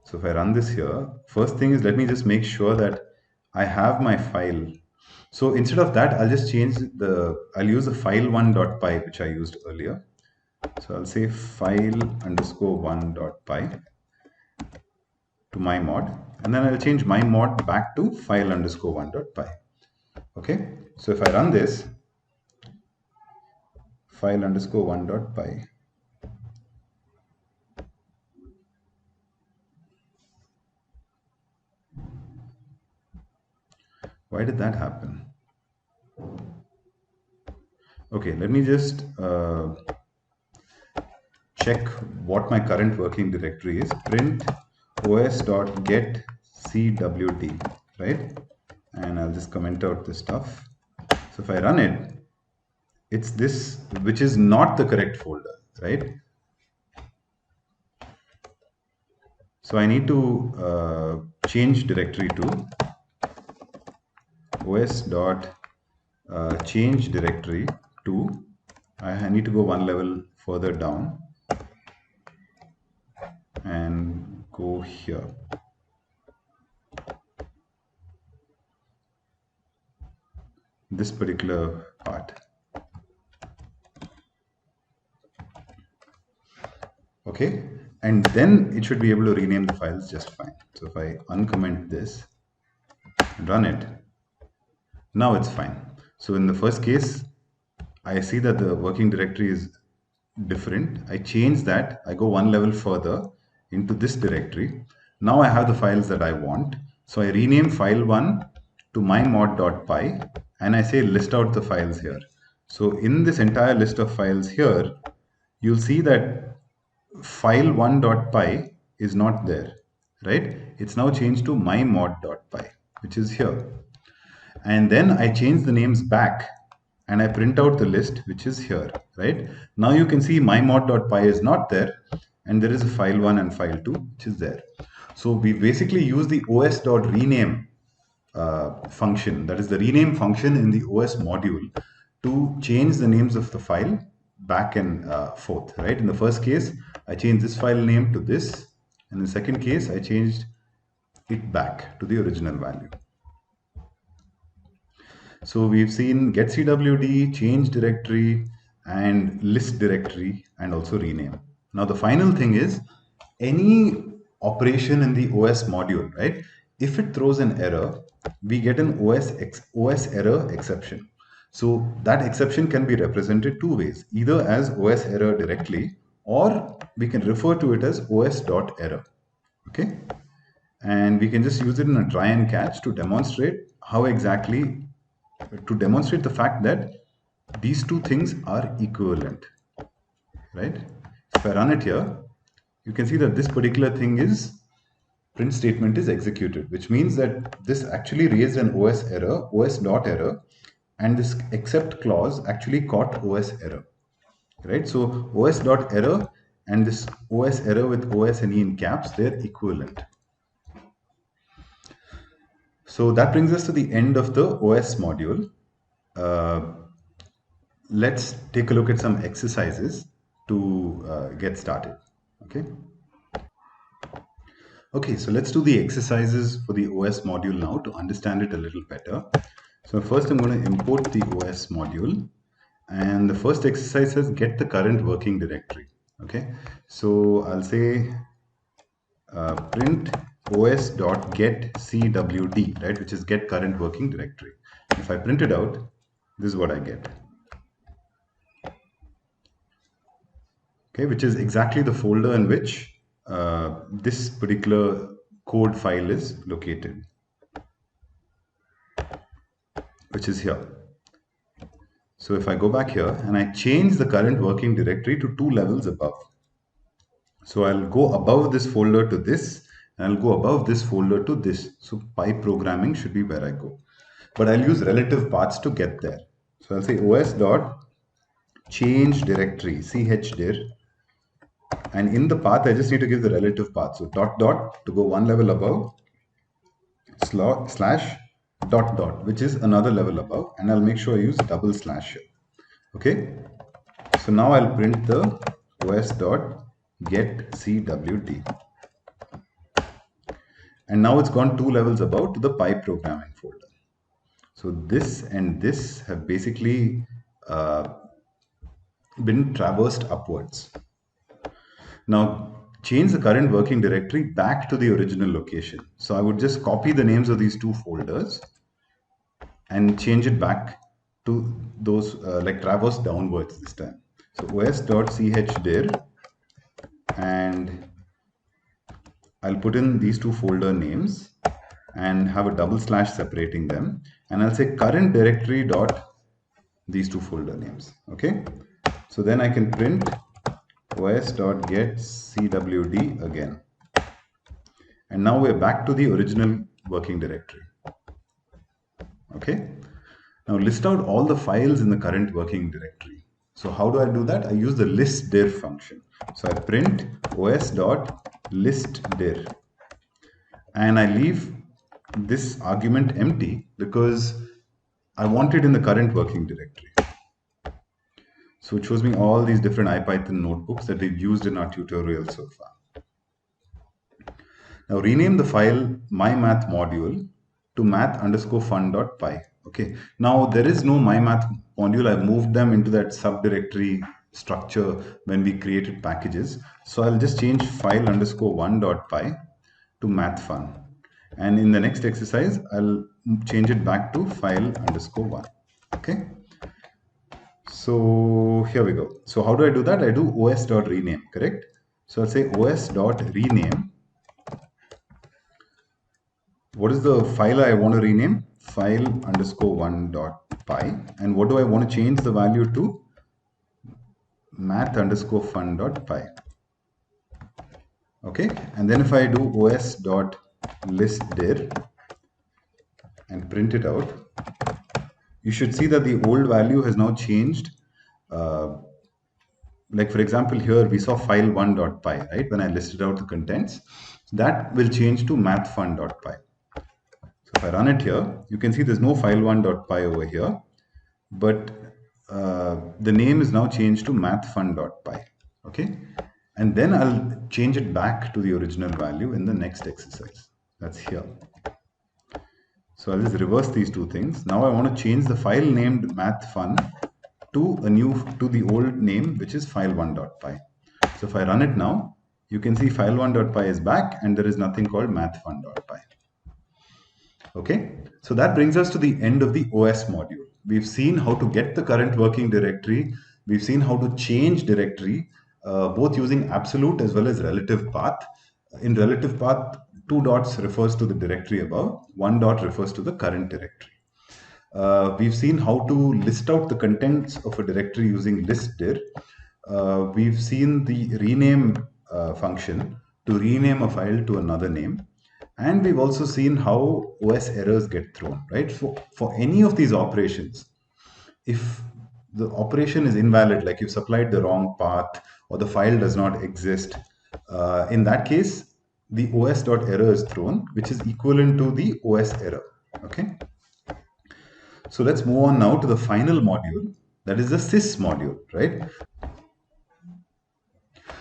So if I run this here, first thing is, let me just make sure that I have my file. So instead of that, I'll just change I'll use the file1.py, which I used earlier. So I'll say file_1.py to my mod, and then I'll change my mod back to file_1.py. Okay, so if I run this, file_1.py, why did that happen? Okay, let me just check what my current working directory is. Print os.get cwd, right? And I'll just comment out this stuff. So if I run it, it's this, which is not the correct folder, right? So I need to change directory to os.change directory to, I need to go one level further down and go here. This particular part. Okay, and then it should be able to rename the files just fine. So if I uncomment this and run it, now it's fine. So in the first case, I see that the working directory is different. I change that, I go one level further into this directory. Now I have the files that I want. So I rename file1 to mymod.py, and I say list out the files here. So in this entire list of files here, you'll see that file1.py is not there, right? It's now changed to mymod.py, which is here. And then I change the names back and I print out the list, which is here, right? Now you can see mymod.py is not there, and there is a file1 and file2, which is there. So we basically use the os.rename function, that is the rename function in the OS module, to change the names of the file back and forth, right? In the first case, I changed this file name to this. In the second case, I changed it back to the original value. So we've seen get cwd, change directory, and list directory, and also rename. Now the final thing is any operation in the OS module, right? If it throws an error, we get an OS error exception. So that exception can be represented two ways, either as OS error directly, or we can refer to it as os.error. Okay, and we can just use it in a try and catch to demonstrate the fact that these two things are equivalent, right? If I run it here, you can see that this particular thing is print statement is executed, which means that this actually raised an OS error, os.error, and this except clause actually caught OS error, right? So os.error and this OS error with OS and E in caps, they're equivalent. So that brings us to the end of the OS module. Let's take a look at some exercises to get started. Okay, so let's do the exercises for the OS module now to understand it a little better. So first I'm going to import the OS module, and the first exercise says get the current working directory. Okay, so I'll say print os.getcwd, right, which is get current working directory. If I print it out, this is what I get. Okay, which is exactly the folder in which this particular code file is located, which is here. So if I go back here and I change the current working directory to 2 levels above. So I'll go above this folder to this, and I'll go above this folder to this. So pipe programming should be where I go. But I'll use relative paths to get there. So I'll say os.change directory, chdir, and in the path I just need to give the relative path. So dot dot to go one level above, slash dot dot, which is another level above, and I'll make sure I use double slash here. Okay, so now I'll print the os.getcwd, and now it's gone 2 levels above to the pipe programming folder. So this and this have basically been traversed upwards. Now change the current working directory back to the original location. So I would just copy the names of these two folders and change it back to those, like traverse downwards this time. So os.chdir, and I'll put in these two folder names and have a double slash separating them, and I'll say current directory dot these two folder names. Okay, so then I can print os.getcwd again, and now we're back to the original working directory. Okay, now list out all the files in the current working directory. So how do I do that? I use the listdir function. So I print os.listdir, and I leave this argument empty because I want it in the current working directory. So it shows me all these different IPython notebooks that we've used in our tutorial so far. Now rename the file mymath module to math_fun.py. Okay, now there is no mymath module. I've moved them into that subdirectory structure when we created packages. So I'll just change file_1.py to mathfun. And in the next exercise, I'll change it back to file_1. Okay. So here we go. So how do I do that? I do os.rename, correct? So I'll say os.rename. What is the file I want to rename? File_1.py. pi. And what do I want to change the value to? math_fun.py. Okay, and then if I do os.listdir and print it out, you should see that the old value has now changed. Like for example, here we saw file1.py, right? When I listed out the contents, that will change to mathfun.py. So if I run it here, you can see there's no file1.py over here, but the name is now changed to mathfun.py. Okay, and then I'll change it back to the original value in the next exercise. That's here. So I'll just reverse these two things. Now I want to change the file named mathfun to the old name, which is file1.py. So if I run it now, you can see file1.py is back and there is nothing called mathfun.py. Okay, so that brings us to the end of the OS module. We've seen how to get the current working directory. We've seen how to change directory, both using absolute as well as relative path. In relative path, 2 dots refers to the directory above, 1 dot refers to the current directory. We've seen how to list out the contents of a directory using listdir. We've seen the rename function to rename a file to another name. And we've also seen how OS errors get thrown, right? For any of these operations, if the operation is invalid, like you've supplied the wrong path or the file does not exist, in that case, the os.error is thrown, which is equivalent to the OS error, okay? So let's move on now to the final module, that is the sys module, right?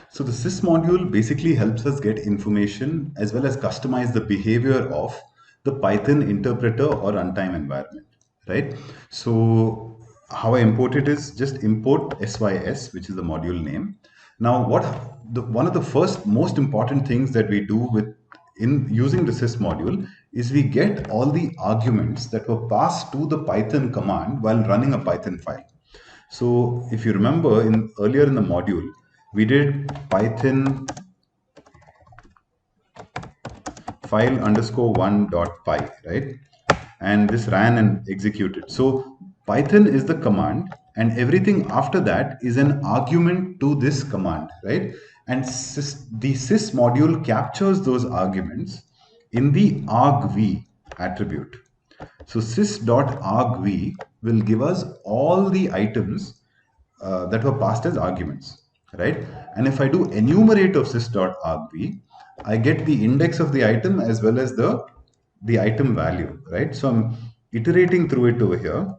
So the sys module basically helps us get information as well as customize the behavior of the Python interpreter or runtime environment, right? So how I import it is just import sys, which is the module name. Now, one of the first most important things that we do in using the sys module is we get all the arguments that were passed to the Python command while running a Python file. So if you remember earlier in the module, we did Python file_1.py, right? And this ran and executed. So Python is the command and everything after that is an argument to this command, right? And the sys module captures those arguments in the argv attribute. So sys.argv will give us all the items that were passed as arguments, right? And if I do enumerate of sys.argv, I get the index of the item as well as the item value, right? So I'm iterating through it over here,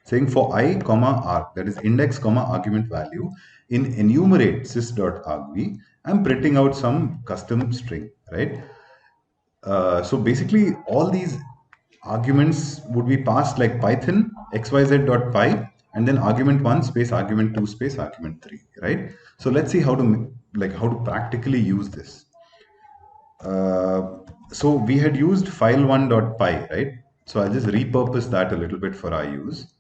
saying for I, comma, arg, that is index, comma, argument value, in enumerate sys.argv, I'm printing out some custom string, right? So basically, all these arguments would be passed like Python xyz.py and then argument 1 space argument 2 space argument 3, right? So let's see how to practically use this. So we had used file1.py, right? So I'll just repurpose that a little bit for our use.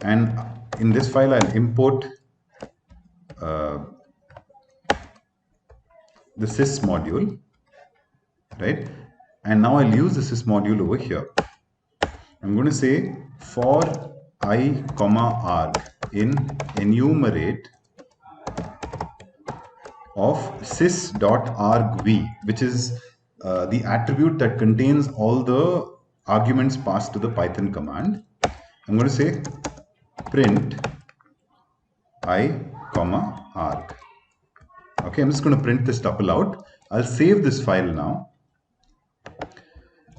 And in this file, I'll import the sys module, right? And now I'll use the sys module over here. I'm going to say for I, comma, arg in enumerate of sys.argv, which is the attribute that contains all the arguments passed to the Python command. I'm going to say print I, comma, arg. Okay, I'm just going to print this tuple out. I'll save this file now.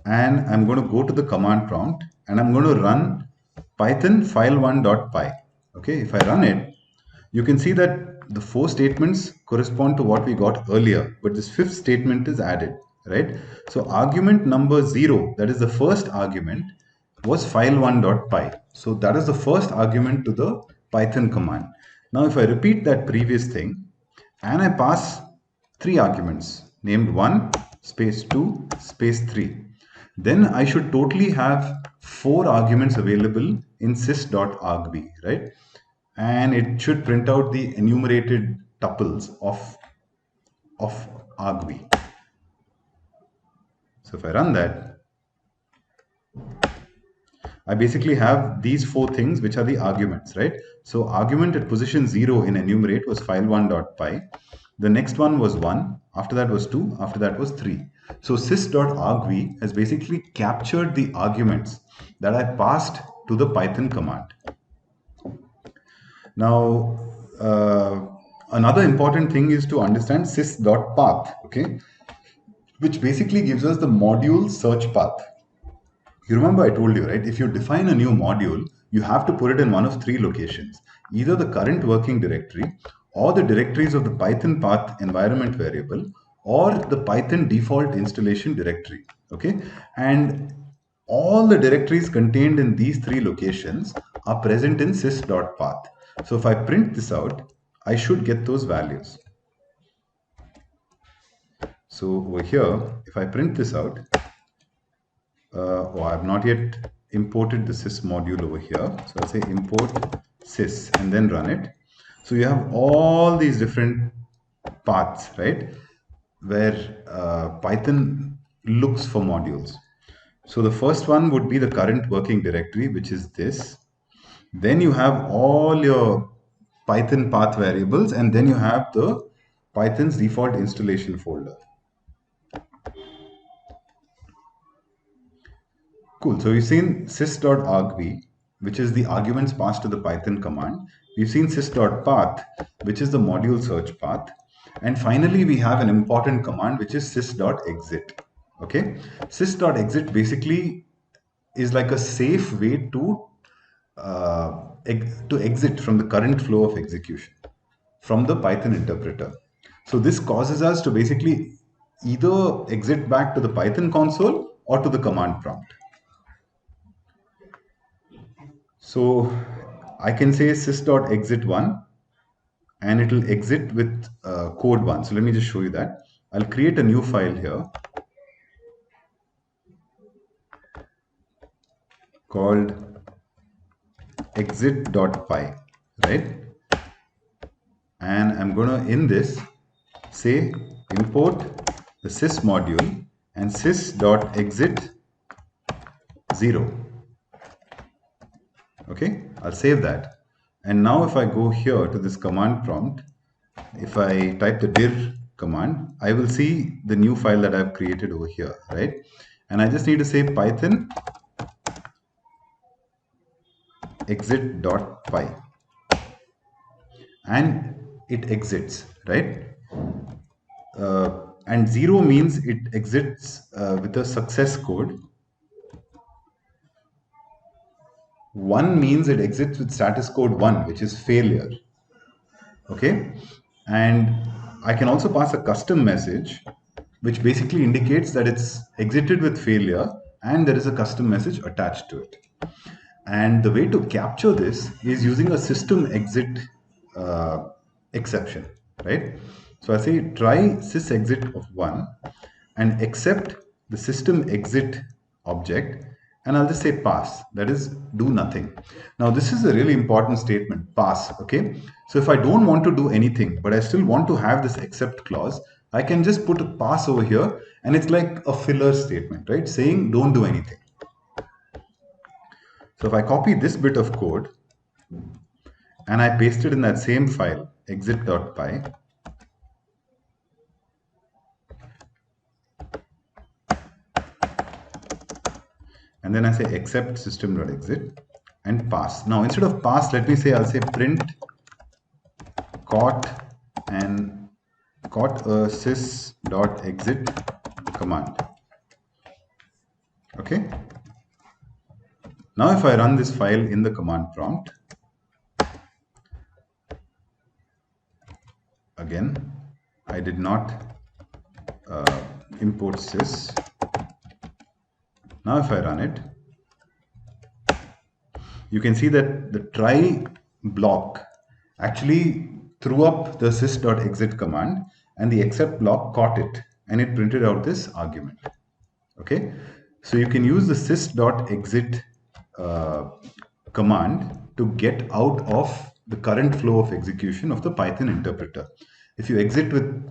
And I'm going to go to the command prompt and I'm going to run python file1.py. Okay, if I run it, you can see that the 4 statements correspond to what we got earlier, but this 5th statement is added, right? So argument number 0, that is the first argument, was file1.py. So that is the first argument to the Python command. Now if I repeat that previous thing and I pass 3 arguments named 1 space 2 space 3, then I should totally have 4 arguments available in sys.argv, right? And it should print out the enumerated tuples of argv. So if I run that, I basically have these four things which are the arguments, right? So argument at position 0 in enumerate was file1.py. The next one was 1, after that was 2, after that was 3. So sys.argv has basically captured the arguments that I passed to the Python command. Now, another important thing is to understand sys.path, okay, which basically gives us the module search path. You remember I told you, right? If you define a new module, you have to put it in one of three locations, either the current working directory or the directories of the Python path environment variable or the Python default installation directory, okay? And all the directories contained in these three locations are present in sys.path. So if I print this out, I should get those values. So over here, if I print this out, I have not yet imported the sys module over here. So I'll say import sys and then run it. So you have all these different paths, right? Where Python looks for modules. So the first one would be the current working directory, which is this. Then you have all your Python path variables, and then you have the Python's default installation folder. Cool. So we've seen sys.argv, which is the arguments passed to the Python command. We've seen sys.path, which is the module search path. And finally, we have an important command, which is sys.exit. Okay. Sys.exit basically is like a safe way to exit from the current flow of execution from the Python interpreter. So this causes us to basically either exit back to the Python console or to the command prompt. So I can say sys.exit1 and it will exit with code 1. So let me just show you that. I'll create a new file here called exit.py, right? And I'm going to, in this, say import the sys module and sys.exit 0. Okay, I'll save that. And now if I go here to this command prompt, if I type the dir command, I will see the new file that I've created over here, right? And I just need to say python exit.py and it exits, right? And 0 means it exits with a success code. 1 means it exits with status code 1, which is failure. Okay, and I can also pass a custom message which basically indicates that it's exited with failure and there is a custom message attached to it. And the way to capture this is using a system exit exception, right? So I say try sysexit of 1 and accept the system exit object, and I'll just say pass, that is do nothing. Now this is a really important statement, pass, okay? So if I don't want to do anything but I still want to have this except clause, I can just put a pass over here and it's like a filler statement, right? Saying don't do anything. So if I copy this bit of code and I paste it in that same file, exit.py, and then I say accept system.exit and pass. Now instead of pass, let me say I'll say print caught and caught a sys.exit command. Okay. Now if I run this file in the command prompt, again, I did not import sys. Now if I run it, you can see that the try block actually threw up the sys.exit command and the accept block caught it and it printed out this argument. Okay, so you can use the sys.exit command to get out of the current flow of execution of the Python interpreter. If you exit with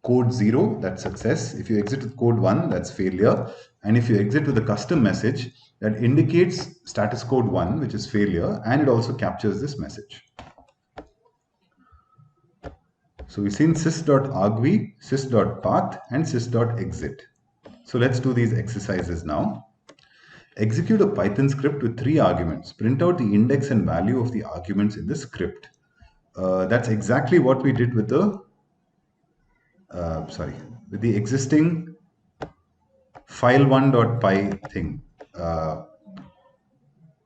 code 0, that's success. If you exit with code 1, that's failure. And if you exit with a custom message, that indicates status code 1, which is failure, and it also captures this message. So we've seen sys.argv, sys.path, and sys.exit. So let's do these exercises now. Execute a Python script with 3 arguments. Print out the index and value of the arguments in the script. That's exactly what we did with the with the existing file1.py thing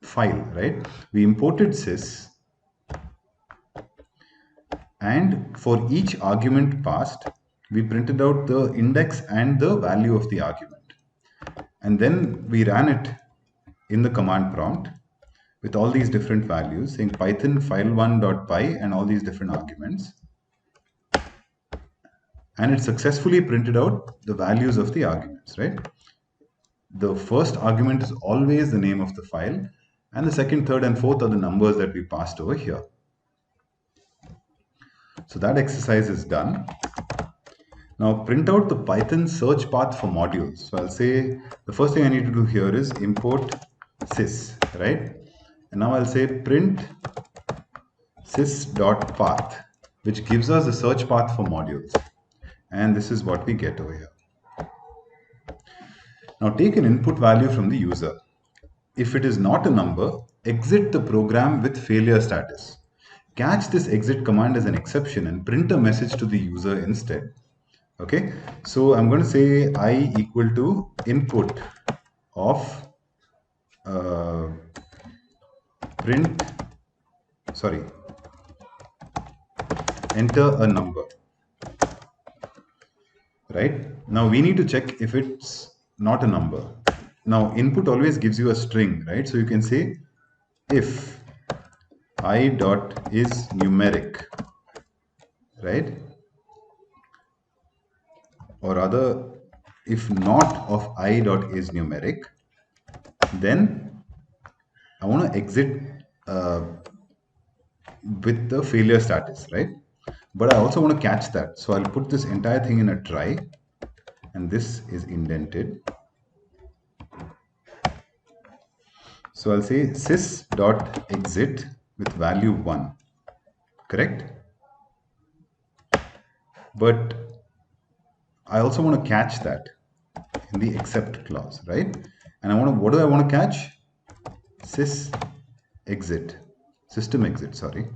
file, right? We imported sys, and for each argument passed, we printed out the index and the value of the argument. And then we ran it in the command prompt with all these different values, saying python file1.py and all these different arguments. And it successfully printed out the values of the arguments, right? The first argument is always the name of the file, and the second, third, and fourth are the numbers that we passed over here. So that exercise is done. Now print out the Python search path for modules. So I'll say the first thing I need to do here is import sys, right? And now I'll say print sys.path, which gives us the search path for modules. And this is what we get over here. Now take an input value from the user. If it is not a number, exit the program with failure status. Catch this exit command as an exception and print a message to the user instead. Okay, so I'm going to say I equal to input of enter a number. Right? Now we need to check if it's not a number. Now input always gives you a string, right? So you can say if I dot is numeric, right? Or rather, if not of I dot is numeric, then I want to exit with the failure status, right? But I also want to catch that. So I'll put this entire thing in a try, and this is indented. So I'll say sys.exit with value 1, correct? But I also want to catch that in the except clause, right? And I want to, what do I want to catch? Sys exit, system exit, sorry.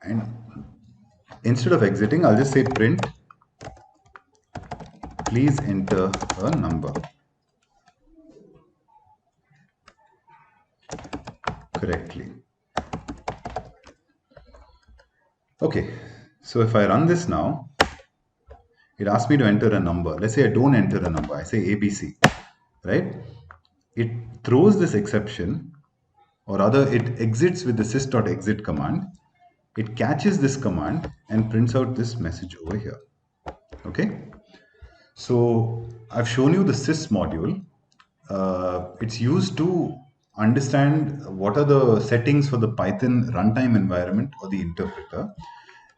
And instead of exiting, I'll just say print, please enter a number. Correctly. Okay, so if I run this now, it asks me to enter a number. Let's say I don't enter a number, I say ABC, right? It throws this exception, or rather it exits with the sys.exit command. It catches this command and prints out this message over here. Okay, so I've shown you the sys module. It's used to understand what are the settings for the Python runtime environment or the interpreter,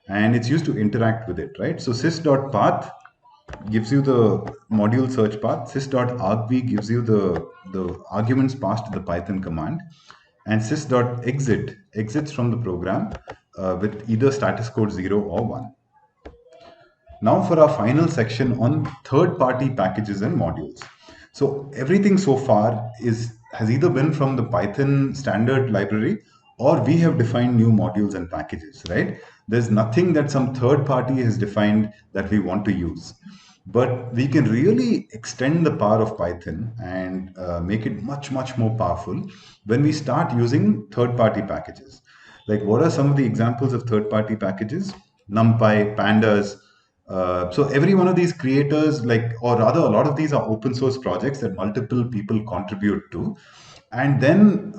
and it's used to interact with it, right? So sys.path gives you the module search path, sys.argv gives you the arguments passed to the Python command, and sys.exit exits from the program with either status code 0 or 1. Now for our final section on third-party packages and modules. So everything so far has either been from the Python standard library, or we have defined new modules and packages, right? There's nothing that some third party has defined that we want to use. But we can really extend the power of Python and make it much, much more powerful when we start using third-party packages. Like, what are some of the examples of third-party packages? NumPy, Pandas. So every one of these creators, or rather a lot of these are open source projects that multiple people contribute to. And then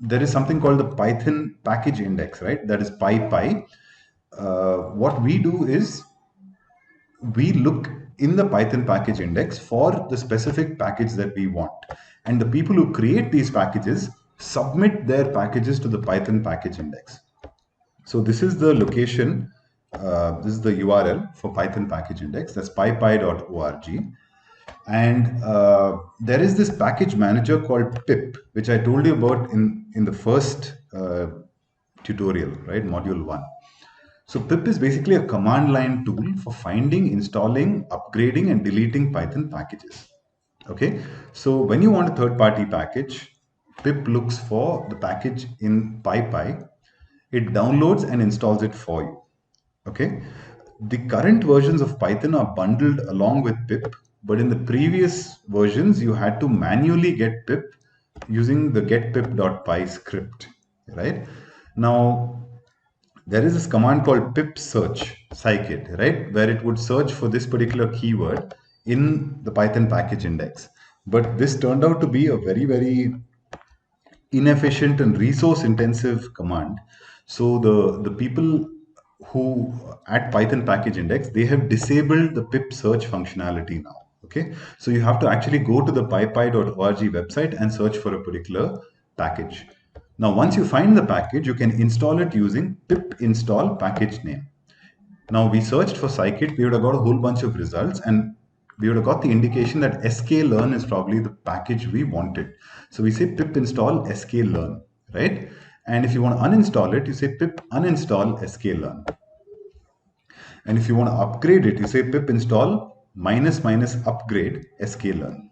there is something called the Python package index, right? That is PyPy. What we do is we look in the Python package index for the specific package that we want. And the people who create these packages submit their packages to the Python package index. So this is the location this is the URL for Python package index. That's pypy.org. And there is this package manager called pip, which I told you about in the first tutorial, right? Module 1. So pip is basically a command line tool for finding, installing, upgrading, and deleting Python packages. Okay, so when you want a third-party package, pip looks for the package in PyPy. It downloads and installs it for you. Okay, the current versions of Python are bundled along with pip, but in the previous versions, you had to manually get pip using the getpip.py script, right? Now, there is this command called pip search scikit, right, where it would search for this particular keyword in the Python package index. But this turned out to be a very, very inefficient and resource intensive command. So the people who at Python package index, they have disabled the pip search functionality now. Okay, so you have to actually go to the pypy.org website and search for a particular package. Now, once you find the package, you can install it using pip install package name. Now, we searched for scikit, we would have got a whole bunch of results, and we would have got the indication that sklearn is probably the package we wanted. So we say pip install sklearn, right? And if you want to uninstall it, you say pip uninstall sklearn. And if you want to upgrade it, you say pip install -- upgrade sklearn.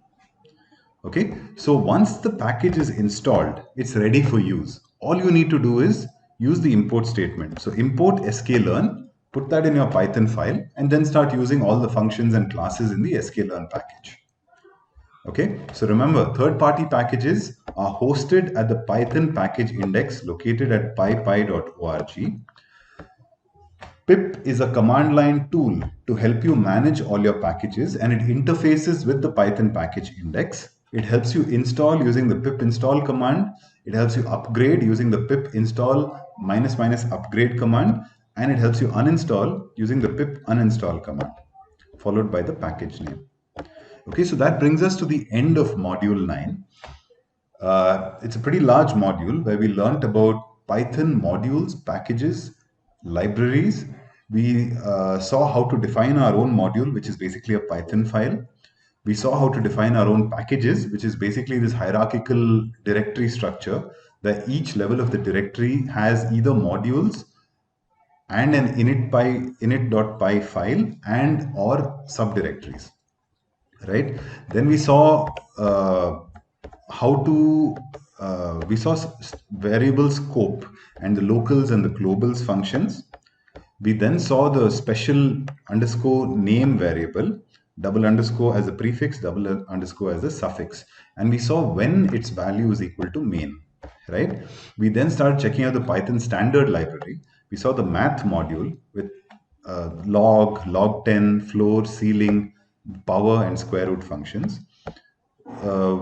Okay, so once the package is installed, it's ready for use. All you need to do is use the import statement. So import sklearn, put that in your Python file, and then start using all the functions and classes in the sklearn package. Okay, so remember, third-party packages are hosted at the Python package index located at pypy.org. Pip is a command line tool to help you manage all your packages, and it interfaces with the Python package index. It helps you install using the pip install command. It helps you upgrade using the pip install -- upgrade command, and it helps you uninstall using the pip uninstall command, followed by the package name. Okay, so that brings us to the end of module 9. It's a pretty large module where we learned about Python modules, packages, libraries. We saw how to define our own module, which is basically a Python file. We saw how to define our own packages, which is basically this hierarchical directory structure where each level of the directory has either modules and an init.py file and or subdirectories, right? Then we saw we saw variable scope and the locals and the globals functions. We then saw the special underscore name variable, double underscore as a prefix, double underscore as a suffix. And we saw when its value is equal to main, right? We then started checking out the Python standard library. We saw the math module with log, log10, floor, ceiling, power, and square root functions.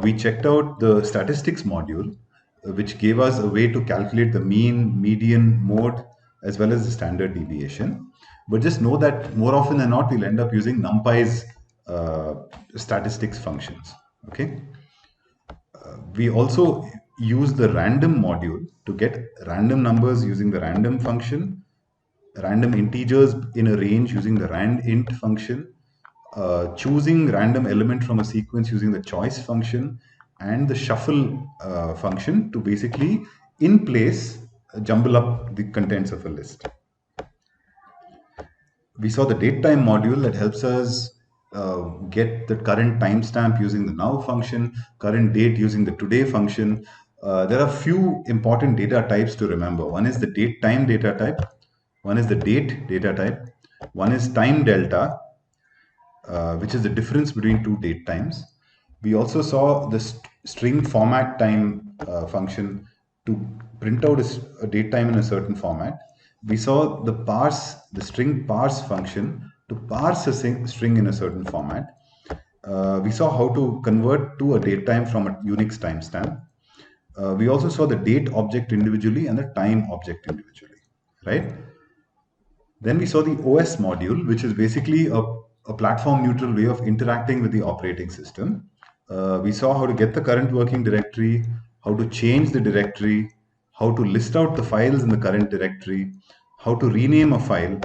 We checked out the statistics module, which gave us a way to calculate the mean, median, mode, as well as the standard deviation. But just know that more often than not, we'll end up using NumPy's statistics functions. Okay. We also use the random module to get random numbers using the random function, random integers in a range using the randint function, choosing random element from a sequence using the choice function, and the shuffle function to basically in place jumble up the contents of a list. We saw the datetime module that helps us get the current timestamp using the now function, current date using the today function. There are few important data types to remember. One is the datetime data type, one is the date data type, one is time delta, which is the difference between two date times. We also saw the string format time function to print out a date time in a certain format. We saw the string parse function to parse a string in a certain format. We saw how to convert to a date time from a Unix timestamp. We also saw the date object individually and the time object individually, right? Then we saw the OS module, which is basically a platform neutral way of interacting with the operating system. We saw how to get the current working directory, how to change the directory, how to list out the files in the current directory, how to rename a file,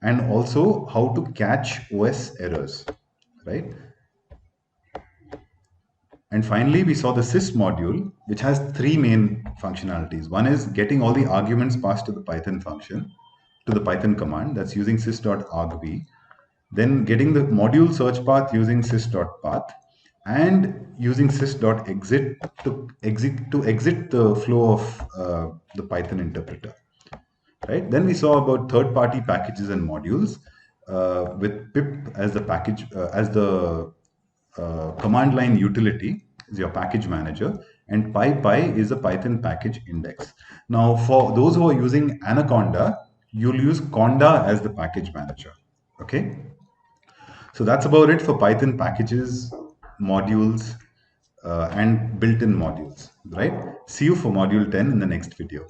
and also how to catch OS errors, right? And finally, we saw the sys module, which has three main functionalities. One is getting all the arguments passed to the Python function, to the Python command, that's using sys.argv. Then getting the module search path using sys.path, and using sys.exit to exit the flow of the Python interpreter. Right? Then we saw about third-party packages and modules with pip as the package as the command line utility is your package manager, and PyPy is a Python package index. Now, for those who are using Anaconda, you'll use Conda as the package manager. Okay, so that's about it for Python packages, modules, and built-in modules. Right? See you for module 10 in the next video.